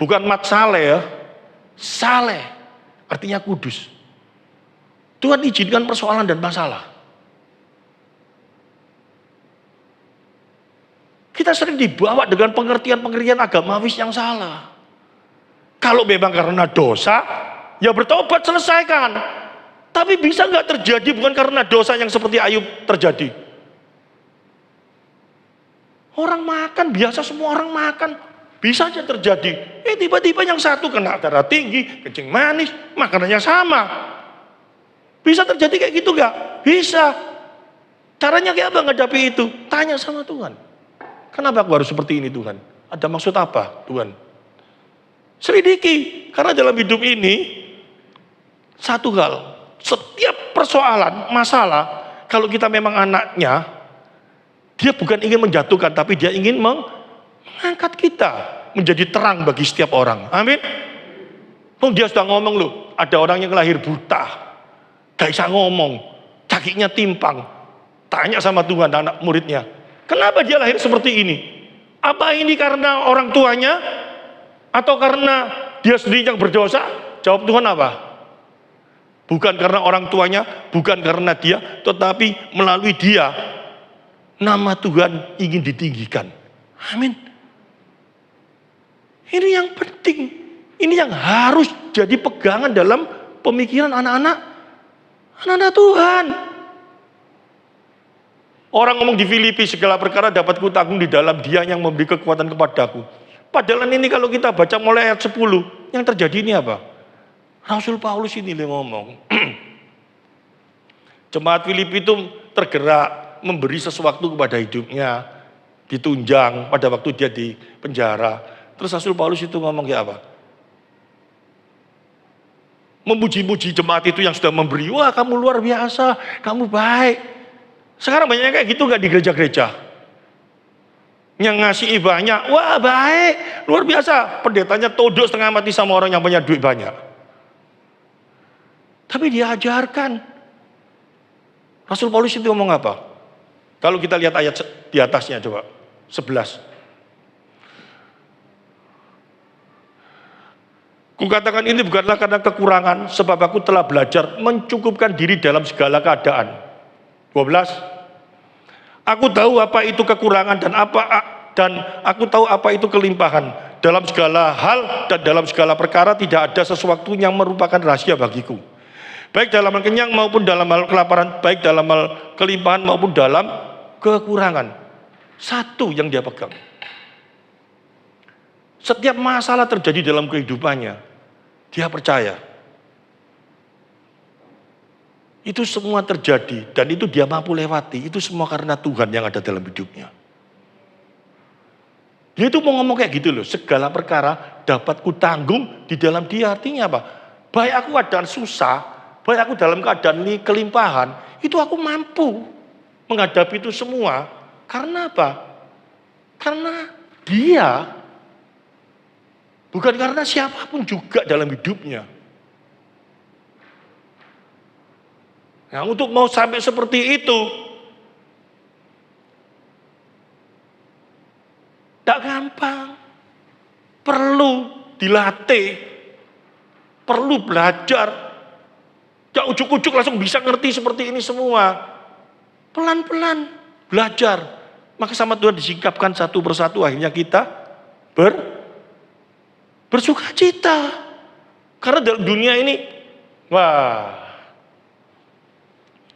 bukan mat saleh ya, saleh, artinya kudus. Tuhan izinkan persoalan dan masalah. Kita sering dibawa dengan pengertian-pengertian agamawis yang salah. Kalau memang karena dosa, ya bertobat, selesaikan. Tapi bisa nggak terjadi bukan karena dosa yang seperti Ayub terjadi? Orang makan, biasa semua orang makan. Bisa aja terjadi. Tiba-tiba yang satu kena darah tinggi, kencing manis, makanannya sama. Bisa terjadi kayak gitu nggak? Bisa. Caranya kayak apa menghadapi itu? Tanya sama Tuhan. Kenapa aku harus seperti ini Tuhan? Ada maksud apa Tuhan? Selidiki. Karena dalam hidup ini, satu hal, setiap persoalan, masalah, kalau kita memang anaknya, dia bukan ingin menjatuhkan, tapi dia ingin mengangkat kita menjadi terang bagi setiap orang. Amin. Dia sudah ngomong loh, ada orang yang lahir buta, gak bisa ngomong, kakinya timpang. Tanya sama Tuhan anak muridnya, kenapa dia lahir seperti ini? Apa ini karena orang tuanya? Atau karena dia sendiri yang berdosa? Jawab Tuhan apa? Bukan karena orang tuanya, bukan karena dia, tetapi melalui dia, nama Tuhan ingin ditinggikan. Amin. Ini yang penting. Ini yang harus jadi pegangan dalam pemikiran anak-anak Tuhan. Orang ngomong di Filipi, segala perkara dapat kutanggung di dalam Dia yang memberi kekuatan kepadaku. Padahal ini kalau kita baca mulai ayat 10, yang terjadi ini apa? Rasul Paulus ini yang ngomong. Jemaat Filipi itu tergerak memberi sesuatu kepada hidupnya, ditunjang pada waktu dia di penjara. Terus Rasul Paulus itu ngomong kayak apa? Memuji-muji jemaat itu yang sudah memberi. Wah, kamu luar biasa, kamu baik. Sekarang banyak kayak gitu gak di gereja-gereja? Yang ngasih banyak, wah baik, luar biasa. Pendetanya todok setengah mati sama orang yang punya duit banyak. Tapi dia ajarkan. Rasul Paulus itu ngomong apa? Kalau kita lihat ayat di atasnya coba, 11. Kukatakan ini bukanlah karena kekurangan, sebab aku telah belajar mencukupkan diri dalam segala keadaan. 12. Aku tahu apa itu kekurangan dan aku tahu apa itu kelimpahan. Dalam segala hal dan dalam segala perkara tidak ada sesuatu yang merupakan rahasia bagiku. Baik dalam hal kenyang maupun dalam hal kelaparan, baik dalam hal kelimpahan maupun dalam kekurangan. Satu yang dia pegang. Setiap masalah terjadi dalam kehidupannya, dia percaya itu semua terjadi dan itu dia mampu lewati. Itu semua karena Tuhan yang ada dalam hidupnya. Dia itu mau ngomong kayak gitu loh, segala perkara dapat kutanggung di dalam Dia. Artinya apa? Baik aku keadaan susah, baik aku dalam keadaan ini kelimpahan, itu aku mampu menghadapi itu semua. Karena apa? Karena Dia, bukan karena siapapun juga dalam hidupnya. Nah, untuk mau sampai seperti itu, tidak gampang. Perlu dilatih, perlu belajar. Gak ujuk-ujuk langsung bisa ngerti seperti ini semua. Pelan-pelan belajar. Maka sama Tuhan disingkapkan satu persatu, akhirnya kita bersuka cita. Karena dalam dunia ini, wah,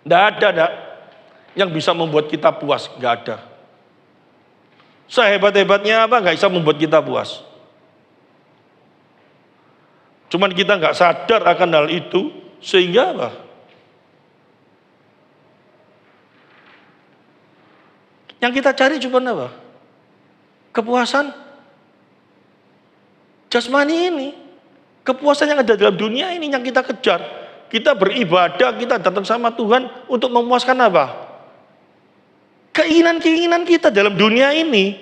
tidak ada yang bisa membuat kita puas, nggak ada. Sehebat-hebatnya apa nggak bisa membuat kita puas. Cuman kita nggak sadar akan hal itu, sehingga apa? Yang kita cari cuma apa? Kepuasan jasmani ini. Kepuasan yang ada dalam dunia ini yang kita kejar. Kita beribadah, kita datang sama Tuhan untuk memuaskan apa? Keinginan-keinginan kita dalam dunia ini.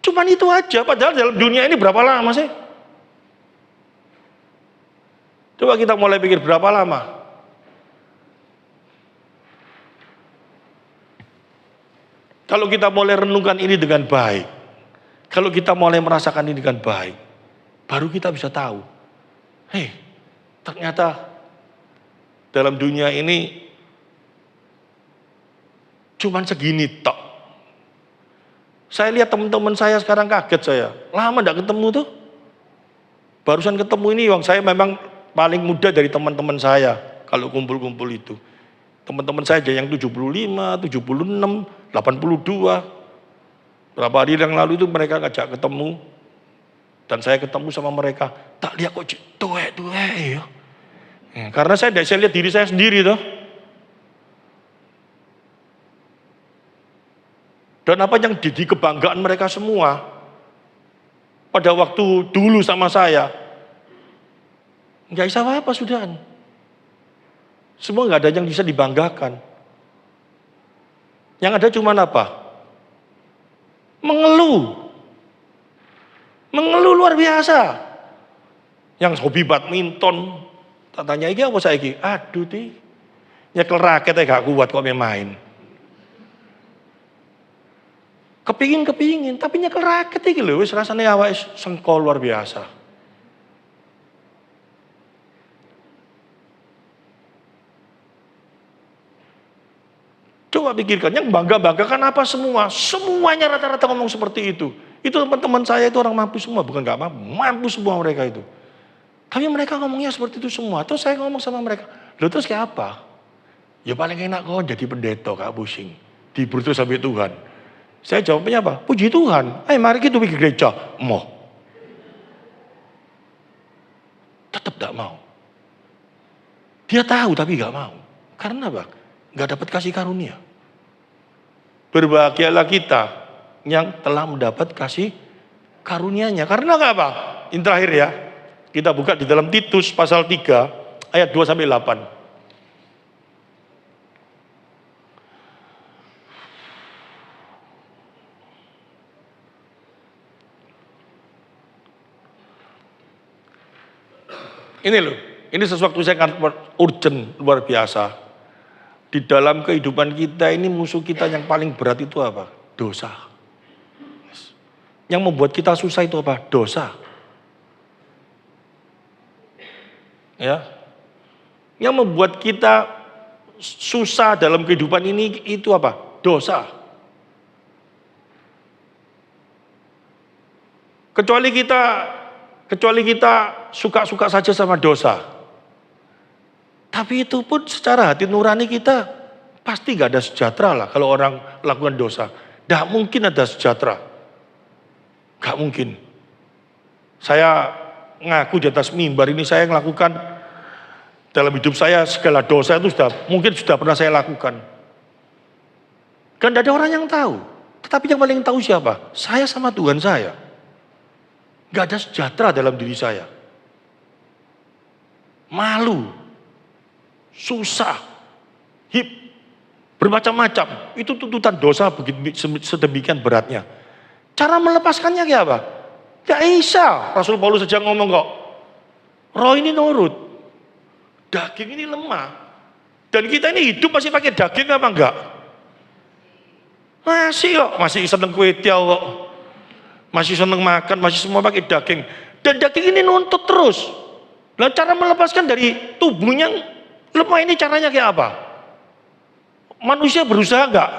Cuman itu aja, padahal dalam dunia ini berapa lama sih? Coba kita mulai pikir berapa lama? Kalau kita mulai renungkan ini dengan baik, kalau kita mulai merasakan ini dengan baik, baru kita bisa tahu, ternyata dalam dunia ini cuman segini tok. Saya lihat teman-teman saya sekarang kaget saya, lama enggak ketemu tuh. Barusan ketemu ini, saya memang paling muda dari teman-teman saya kalau kumpul-kumpul itu. Teman-teman saya aja yang 75, 76, 82. Berapa hari yang lalu itu mereka ngajak ketemu. Dan saya ketemu sama mereka. Tak lihat kok tuwek ya. Karena saya lihat diri saya sendiri tuh. Dan apa yang jadi kebanggaan mereka semua. Pada waktu dulu sama saya. Nggak bisa apa-apa sudah. Semua nggak ada yang bisa dibanggakan. Yang ada cuma apa? Mengeluh. Mengeluh luar biasa. Yang hobi badminton. Tanya iki apa saiki? Aduh ti. Nyekel raket aja gak kuat kok main. Kepingin, tapi nyekel raket iki lho wis rasane awake sengkol luar biasa. Coba pikirkan, yang bangga-banggakan apa semua? Semuanya rata-rata ngomong seperti itu. Itu teman-teman saya itu orang mampu semua, bukan gak mampu, mampu semua mereka itu. Tapi mereka ngomongnya seperti itu semua. Terus saya ngomong sama mereka, loh terus kayak apa? Ya paling enak kok jadi pendeta, gak pusing. Dibur terus sampai Tuhan. Saya jawabnya apa? Puji Tuhan, ayo mari kita pergi gereja. Mau. Tetap gak mau. Dia tahu tapi gak mau. Karena apa? Gak dapat kasih karunia. Berbahagialah kita yang telah mendapat kasih karunia-Nya. Karena apa? Ini terakhir ya. Kita buka di dalam Titus pasal 3 ayat 2 sampai 8. Ini loh, ini sesuatu yang sangat urgent, luar biasa. Di dalam kehidupan kita ini musuh kita yang paling berat itu apa? Dosa. Yang membuat kita susah itu apa? Dosa. Ya. Yang membuat kita susah dalam kehidupan ini itu apa? Dosa. Kecuali kita suka-suka saja sama dosa. Tapi itu pun secara hati nurani kita pasti gak ada sejahtera lah kalau orang lakukan dosa. Gak mungkin ada sejahtera. Gak mungkin. Saya ngaku di atas mimbar ini saya melakukan dalam hidup saya segala dosa itu mungkin sudah pernah saya lakukan. Kan gak ada orang yang tahu. Tetapi yang paling tahu siapa? Saya sama Tuhan saya. Gak ada sejahtera dalam diri saya. Malu. Susah, bermacam-macam. Itu tuntutan dosa sedemikian beratnya. Cara melepaskannya kayak apa? Gak bisa. Rasul Paulus saja ngomong kok, roh ini nurut, daging ini lemah. Dan kita ini hidup masih pakai daging apa enggak? Masih seneng kue tiaw kok. Masih seneng makan, masih semua pakai daging. Dan daging ini nuntut terus. Nah, cara melepaskan dari tubuhnya lemah ini caranya kayak apa? Manusia berusaha enggak?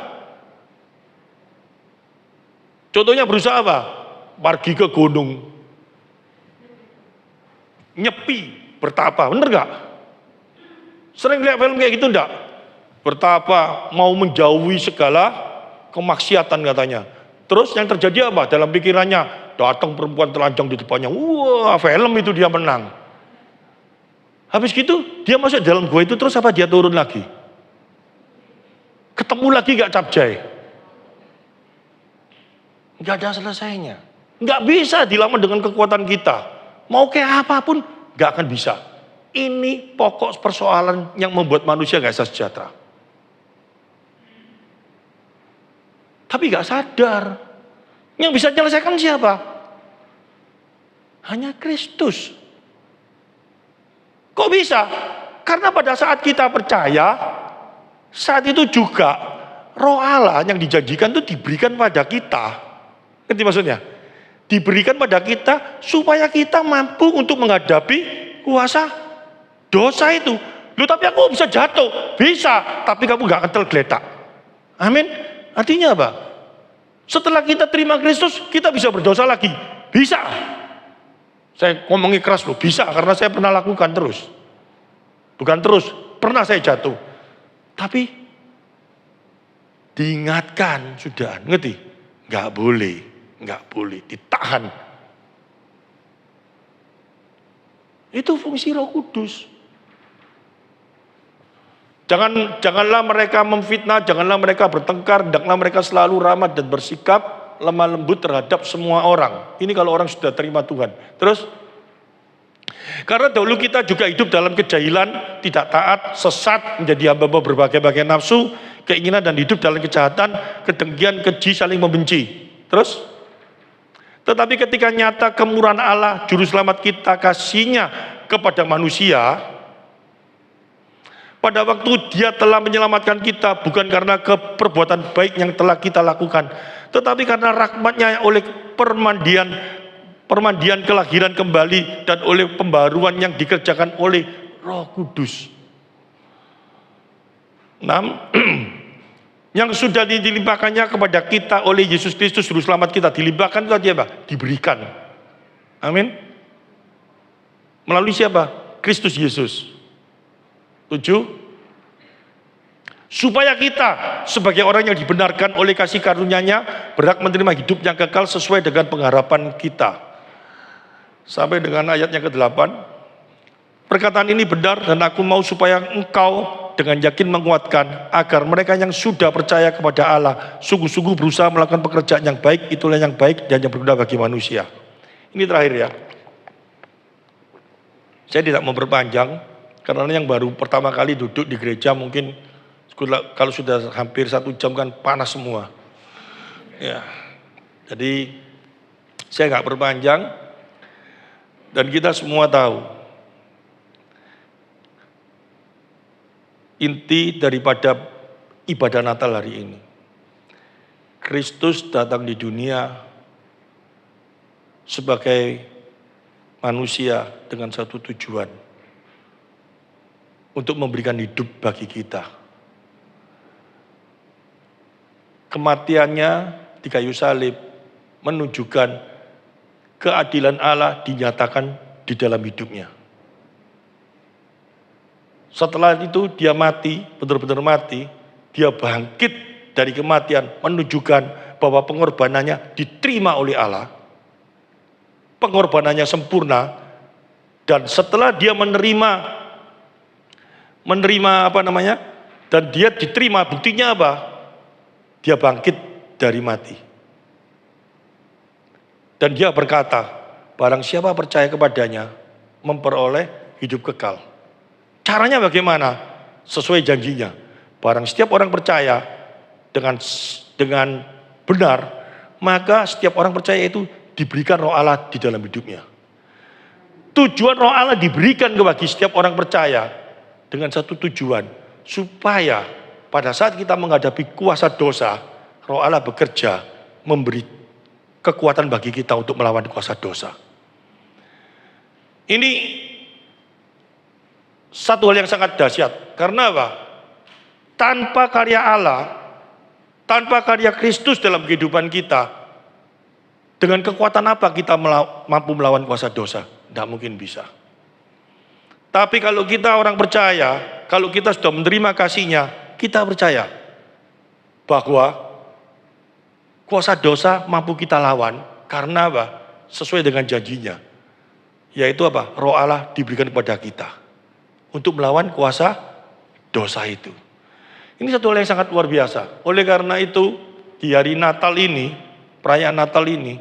Contohnya berusaha apa? Pergi ke gunung. Nyepi, bertapa, bener enggak? Sering lihat film kayak gitu enggak? bertapa, mau menjauhi segala kemaksiatan katanya. Terus yang terjadi apa? Dalam pikirannya, datang perempuan telanjang di depannya, wah film itu dia menang. Habis gitu dia masuk dalam gua itu, terus apa dia turun lagi? Ketemu lagi gak Capjai? Gak ada selesainya. Gak bisa dilawan dengan kekuatan kita. Mau kayak apapun gak akan bisa. Ini pokok persoalan yang membuat manusia gak bisa sejahtera. Tapi gak sadar. Yang bisa menyelesaikan siapa? Hanya Kristus. Kok bisa? Karena pada saat kita percaya, saat itu juga Roh Allah yang dijanjikan itu diberikan pada kita. Ngerti maksudnya? Diberikan pada kita supaya kita mampu untuk menghadapi kuasa dosa itu. Loh, tapi aku bisa jatuh. Bisa, tapi kamu gak akan tergeletak. Amin. Artinya apa? Setelah kita terima Kristus, kita bisa berdosa lagi. Bisa. Saya ngomongi keras loh, bisa, karena saya pernah lakukan terus. Bukan terus, pernah saya jatuh. Tapi diingatkan sudah, ngerti? Nggak boleh, ditahan. Itu fungsi Roh Kudus. Janganlah mereka memfitnah, janganlah mereka bertengkar, hendaklah mereka selalu ramah dan bersikap lemah lembut terhadap semua orang. Ini kalau orang sudah terima Tuhan. Terus, karena dahulu kita juga hidup dalam kejahilan, tidak taat, sesat, menjadi hamba berbagai-bagai nafsu, keinginan dan hidup dalam kejahatan, kedengkian, keji, saling membenci. Terus, tetapi ketika nyata kemurahan Allah, juru selamat kita, kasihnya kepada manusia, pada waktu dia telah menyelamatkan kita, bukan karena perbuatan baik yang telah kita lakukan, tetapi karena rahmatnya oleh permandian kelahiran kembali dan oleh pembaruan yang dikerjakan oleh Roh Kudus. 6. Yang sudah dilimpahkannya kepada kita oleh Yesus Kristus juru selamat kita. Dilimpahkan itu artinya apa? Diberikan. Amin. Melalui siapa? Kristus Yesus. 7. Supaya kita sebagai orang yang dibenarkan oleh kasih karunia-Nya berhak menerima hidup yang kekal sesuai dengan pengharapan kita. Sampai dengan ayatnya ke-8. Perkataan ini benar dan aku mau supaya engkau dengan yakin menguatkan agar mereka yang sudah percaya kepada Allah sungguh-sungguh berusaha melakukan pekerjaan yang baik, itulah yang baik dan yang berguna bagi manusia. Ini terakhir ya. Saya tidak mau berpanjang karena yang baru pertama kali duduk di gereja mungkin kalau sudah hampir 1 jam kan panas semua. Ya, jadi saya nggak berpanjang dan kita semua tahu inti daripada ibadah Natal hari ini. Kristus datang di dunia sebagai manusia dengan satu tujuan, untuk memberikan hidup bagi kita. Kematiannya di kayu salib menunjukkan keadilan Allah dinyatakan di dalam hidupnya. Setelah itu dia mati, benar-benar mati, dia bangkit dari kematian, menunjukkan bahwa pengorbanannya diterima oleh Allah. Pengorbanannya sempurna, dan setelah dia menerima dan dia diterima, buktinya apa? Dia bangkit dari mati. Dan dia berkata, barang siapa percaya kepadanya, memperoleh hidup kekal. Caranya bagaimana? Sesuai janjinya. Barang setiap orang percaya dengan benar, maka setiap orang percaya itu diberikan Roh Allah di dalam hidupnya. Tujuan Roh Allah diberikan bagi setiap orang percaya dengan satu tujuan, supaya pada saat kita menghadapi kuasa dosa, Roh Allah bekerja memberi kekuatan bagi kita untuk melawan kuasa dosa. Ini satu hal yang sangat dahsyat. Karena apa? Tanpa karya Allah, tanpa karya Kristus dalam kehidupan kita, dengan kekuatan apa kita mampu melawan kuasa dosa? Tidak mungkin bisa. Tapi kalau kita orang percaya, kalau kita sudah menerima kasih-Nya, kita percaya bahwa kuasa dosa mampu kita lawan karena apa? Sesuai dengan janjinya. Yaitu apa? Roh Allah diberikan kepada kita untuk melawan kuasa dosa itu. Ini satu hal yang sangat luar biasa. Oleh karena itu, di hari Natal ini, perayaan Natal ini,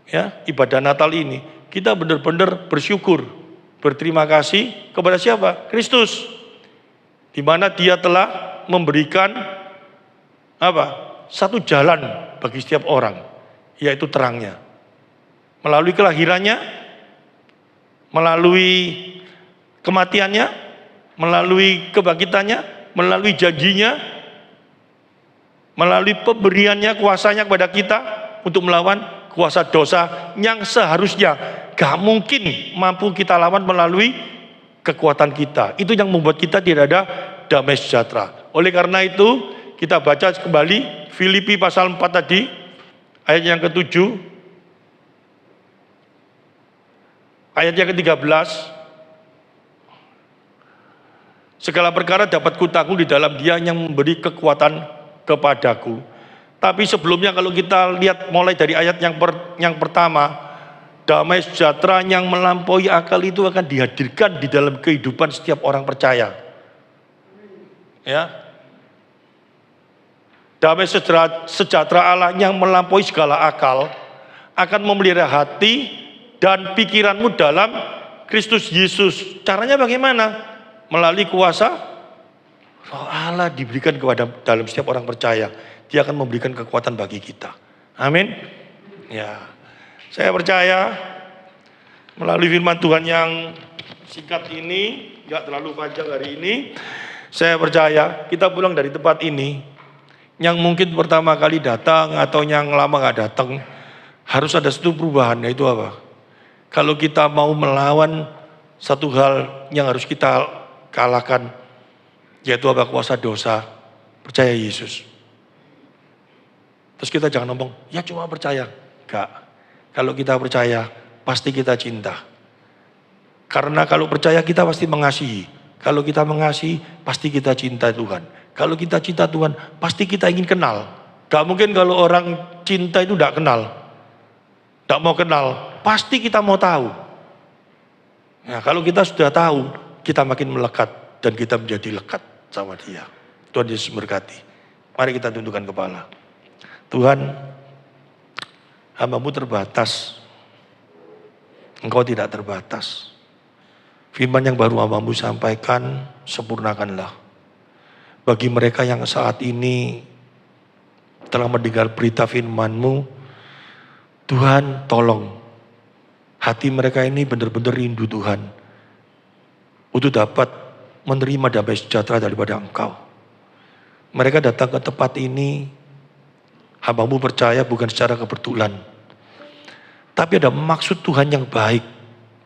ya, ibadah Natal ini, kita benar-benar bersyukur, berterima kasih kepada siapa? Kristus. Di mana Dia telah memberikan apa? Satu jalan bagi setiap orang, yaitu terangnya. Melalui kelahirannya, melalui kematiannya, melalui kebangkitannya, melalui janjinya, melalui pemberiannya, kuasanya kepada kita untuk melawan kuasa dosa yang seharusnya gak mungkin mampu kita lawan melalui kekuatan kita. Itu yang membuat kita tidak ada damai sejahtera. Oleh karena itu, kita baca kembali Filipi pasal 4 tadi, ayat yang ke-7, ayat yang ke-13. Segala perkara dapat kutanggung di dalam Dia yang memberi kekuatan kepadaku. Tapi sebelumnya kalau kita lihat mulai dari ayat yang pertama, damai sejahtera yang melampaui akal itu akan dihadirkan di dalam kehidupan setiap orang percaya. Ya. Damai sejahtera Allah yang melampaui segala akal akan memelihara hati dan pikiranmu dalam Kristus Yesus. Caranya bagaimana? Melalui kuasa Roh Allah diberikan kepada dalam setiap orang percaya. Dia akan memberikan kekuatan bagi kita. Amin. Ya, saya percaya melalui firman Tuhan yang singkat ini, nggak terlalu panjang hari ini, saya percaya kita pulang dari tempat ini, yang mungkin pertama kali datang atau yang lama nggak datang, harus ada satu perubahan, yaitu apa? Kalau kita mau melawan satu hal yang harus kita kalahkan, yaitu apa? Kuasa dosa, percaya Yesus. Terus kita jangan ngomong, ya cuma percaya. Enggak. Kalau kita percaya, pasti kita cinta. Karena kalau percaya kita pasti mengasihi. Kalau kita mengasihi, pasti kita cinta Tuhan. Kalau kita cinta Tuhan, pasti kita ingin kenal. Gak mungkin kalau orang cinta itu gak kenal. Gak mau kenal, pasti kita mau tahu. Nah, kalau kita sudah tahu, kita makin melekat. Dan kita menjadi lekat sama Dia. Tuhan Yesus berkati. Mari kita tundukkan kepala. Tuhan, hamba-Mu terbatas. Engkau tidak terbatas. Firman yang baru hamba-Mu sampaikan, sempurnakanlah. Bagi mereka yang saat ini telah mendengar berita firman-Mu, Tuhan tolong. Hati mereka ini benar-benar rindu Tuhan. Untuk dapat menerima damai sejahtera daripada Engkau. Mereka datang ke tempat ini, hamba-Mu percaya bukan secara kebetulan. Tapi ada maksud Tuhan yang baik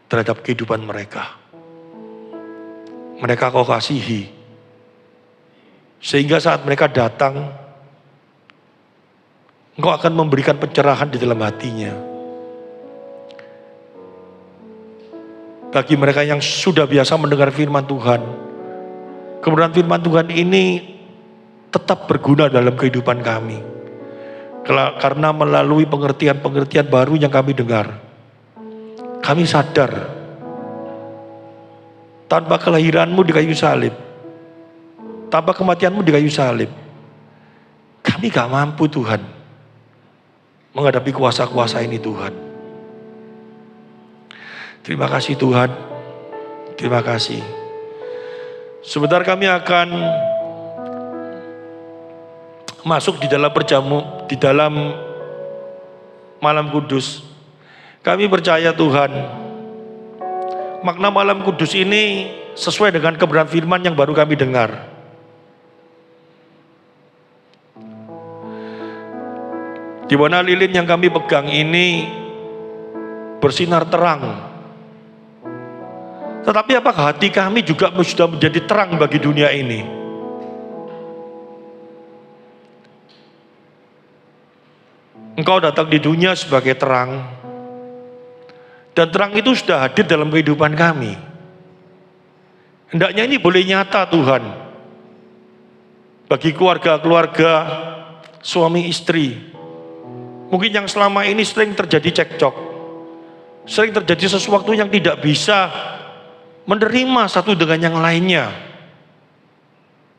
terhadap kehidupan mereka. Mereka Kau kasihi. Sehingga saat mereka datang, Engkau akan memberikan pencerahan di dalam hatinya. Bagi mereka yang sudah biasa mendengar firman Tuhan, kemudian firman Tuhan ini tetap berguna dalam kehidupan kami. Karena melalui pengertian-pengertian baru yang kami dengar, kami sadar tanpa kelahiran-Mu di kayu salib, tanpa kematian-Mu di kayu salib, kami gak mampu Tuhan menghadapi kuasa-kuasa ini Tuhan. Terima kasih Tuhan, terima kasih. Sebentar kami akan masuk di dalam di dalam malam kudus. Kami percaya Tuhan, makna malam kudus ini sesuai dengan kebenaran firman yang baru kami dengar. Di mana lilin yang kami pegang ini bersinar terang. Tetapi apakah hati kami juga sudah menjadi terang bagi dunia ini? Engkau datang di dunia sebagai terang. Dan terang itu sudah hadir dalam kehidupan kami. Hendaknya ini boleh nyata Tuhan. bagi keluarga-keluarga suami istri, mungkin yang selama ini sering terjadi cekcok, sering terjadi sesuatu yang tidak bisa menerima satu dengan yang lainnya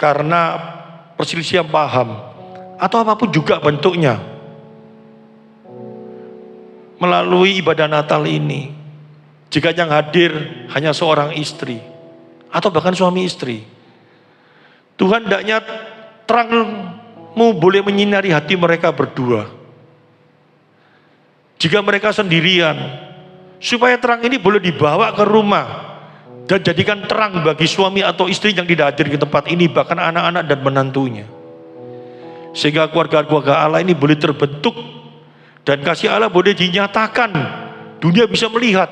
karena perselisihan paham atau apapun juga bentuknya. Melalui ibadah Natal ini, jika yang hadir hanya seorang istri atau bahkan suami istri, Tuhan hendaknya terangmu boleh menyinari hati mereka berdua. Jika mereka sendirian, supaya terang ini boleh dibawa ke rumah dan jadikan terang bagi suami atau istri yang tidak hadir di tempat ini, bahkan anak-anak dan menantunya. Sehingga keluarga-keluarga Allah ini boleh terbentuk dan kasih Allah boleh dinyatakan. Dunia bisa melihat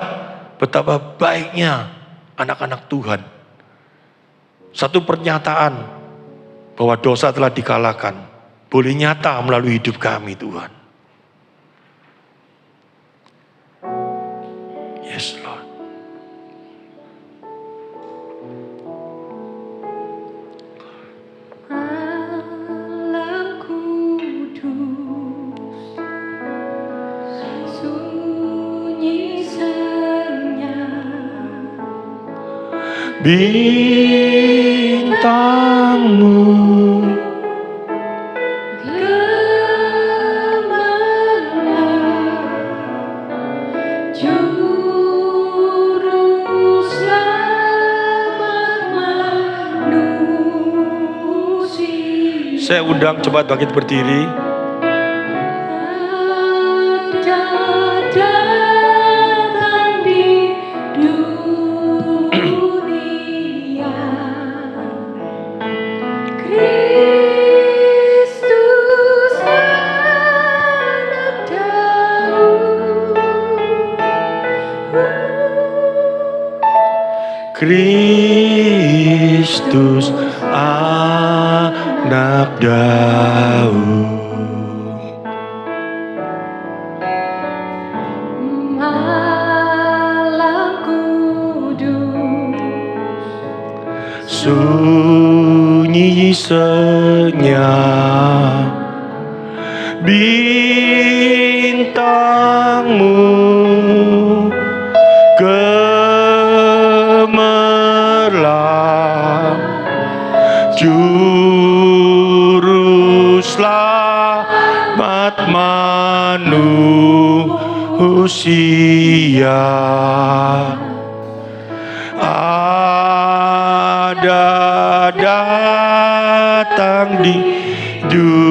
betapa baiknya anak-anak Tuhan. Satu pernyataan bahwa dosa telah dikalahkan boleh nyata melalui hidup kami, Tuhan. Yes, Lord. Allah kudus, sunyi senyap, Bintangmu gemerlap, juru selamat manusia. Saya undang cepat bangkit berdiri. Datang di dunia, Kristus anak Daud. Kristus anak Daud. Malam kudus, Sunyi senyap, bintangmu gemerlap, juru selamat manusia. Ada datang di dunia,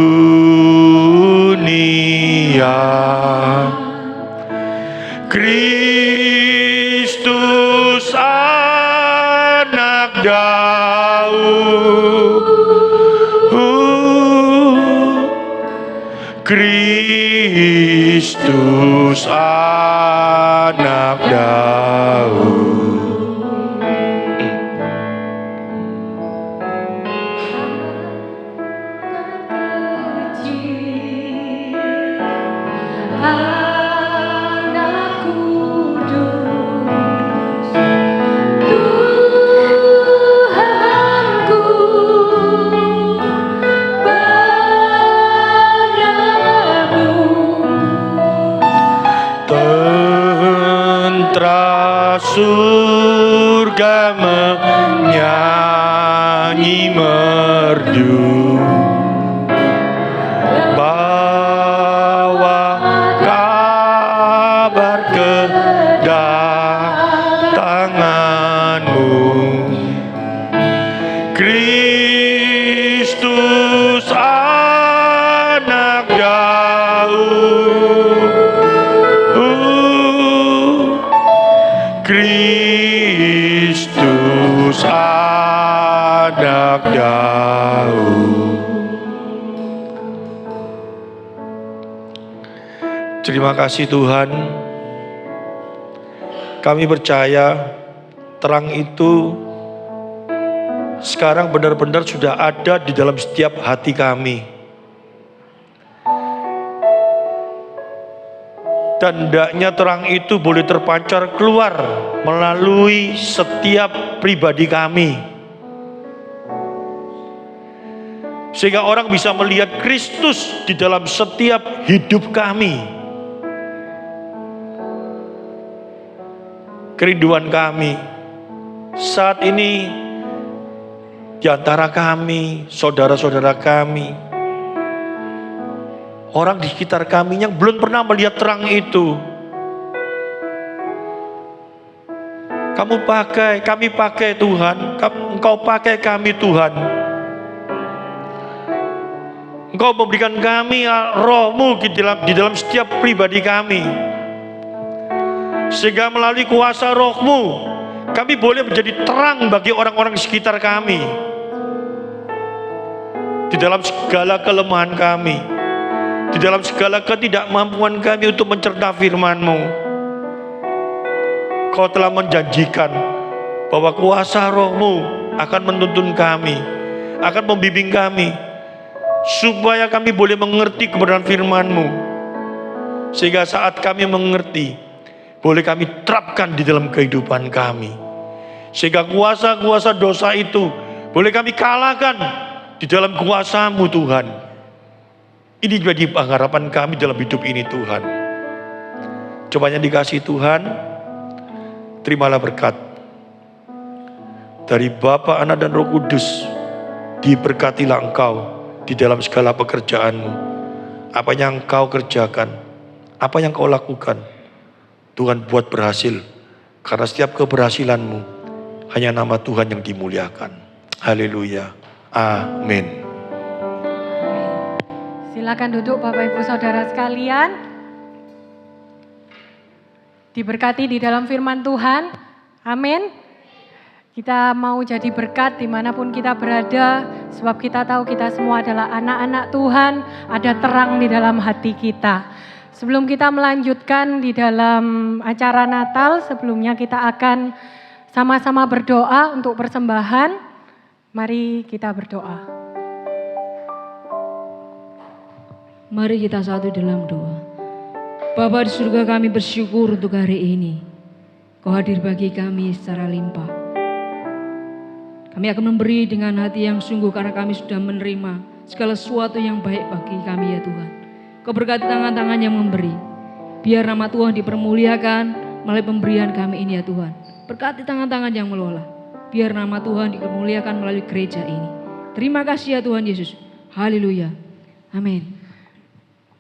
Kristus anak Daud. Kristus anak Daud. anak kudus, Tuhanku padamu, Tentara surga menyanyi merdu, bawa kabar kedatanganmu, Kristus anak Daud. Kristus anak Daud. Terima kasih Tuhan. Kami percaya terang itu sekarang benar-benar sudah ada di dalam setiap hati kami. Dan hendaknya terang itu boleh terpancar keluar melalui setiap pribadi kami. Sehingga orang bisa melihat Kristus di dalam setiap hidup kami. Kerinduan kami saat ini di antara kami, saudara-saudara kami, orang di sekitar kami yang belum pernah melihat terang itu. Kami pakai Tuhan, Engkau pakai kami Tuhan. Engkau memberikan kami roh-Mu di dalam setiap pribadi kami. Sehingga melalui kuasa roh-Mu, kami boleh menjadi terang bagi orang-orang di sekitar kami. Di dalam segala kelemahan kami, di dalam segala ketidakmampuan kami untuk mencerna firman-Mu, Kau telah menjanjikan bahwa kuasa roh-Mu akan menuntun kami, akan membimbing kami, supaya kami boleh mengerti kebenaran firman-Mu. Sehingga saat kami mengerti, boleh kami terapkan di dalam kehidupan kami. Sehingga kuasa-kuasa dosa itu boleh kami kalahkan di dalam kuasa-Mu Tuhan. Ini jadi pengharapan kami dalam hidup ini Tuhan. Cobanya dikasih Tuhan, terimalah berkat dari Bapa, Anak dan Roh Kudus. Diberkatilah engkau di dalam segala pekerjaan-Mu. Apa yang engkau kerjakan, apa yang kau lakukan, Tuhan buat berhasil. Karena setiap keberhasilan-Mu hanya nama Tuhan yang dimuliakan. Haleluya. Amin. Silakan duduk Bapak Ibu Saudara sekalian. Diberkati di dalam firman Tuhan. Amin. Kita mau jadi berkat dimanapun kita berada. Sebab kita tahu kita semua adalah anak-anak Tuhan. Ada terang di dalam hati kita. Sebelum kita melanjutkan di dalam acara Natal, sebelumnya kita akan sama-sama berdoa untuk persembahan. Mari kita berdoa. Mari kita satu dalam doa. Bapa di surga, kami bersyukur untuk hari ini. Kau hadir bagi kami secara limpah. Kami akan memberi dengan hati yang sungguh karena kami sudah menerima segala sesuatu yang baik bagi kami ya Tuhan. Kau berkati tangan-tangan yang memberi. Biar nama Tuhan dipermuliakan melalui pemberian kami ini ya Tuhan. Berkati tangan-tangan yang mengelola. Biar nama Tuhan dipermuliakan melalui gereja ini. Terima kasih ya Tuhan Yesus. Haleluya. Amin.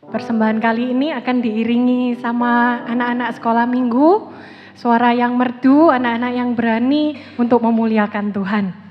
Persembahan kali ini akan diiringi sama anak-anak sekolah minggu. Suara yang merdu, anak-anak yang berani untuk memuliakan Tuhan.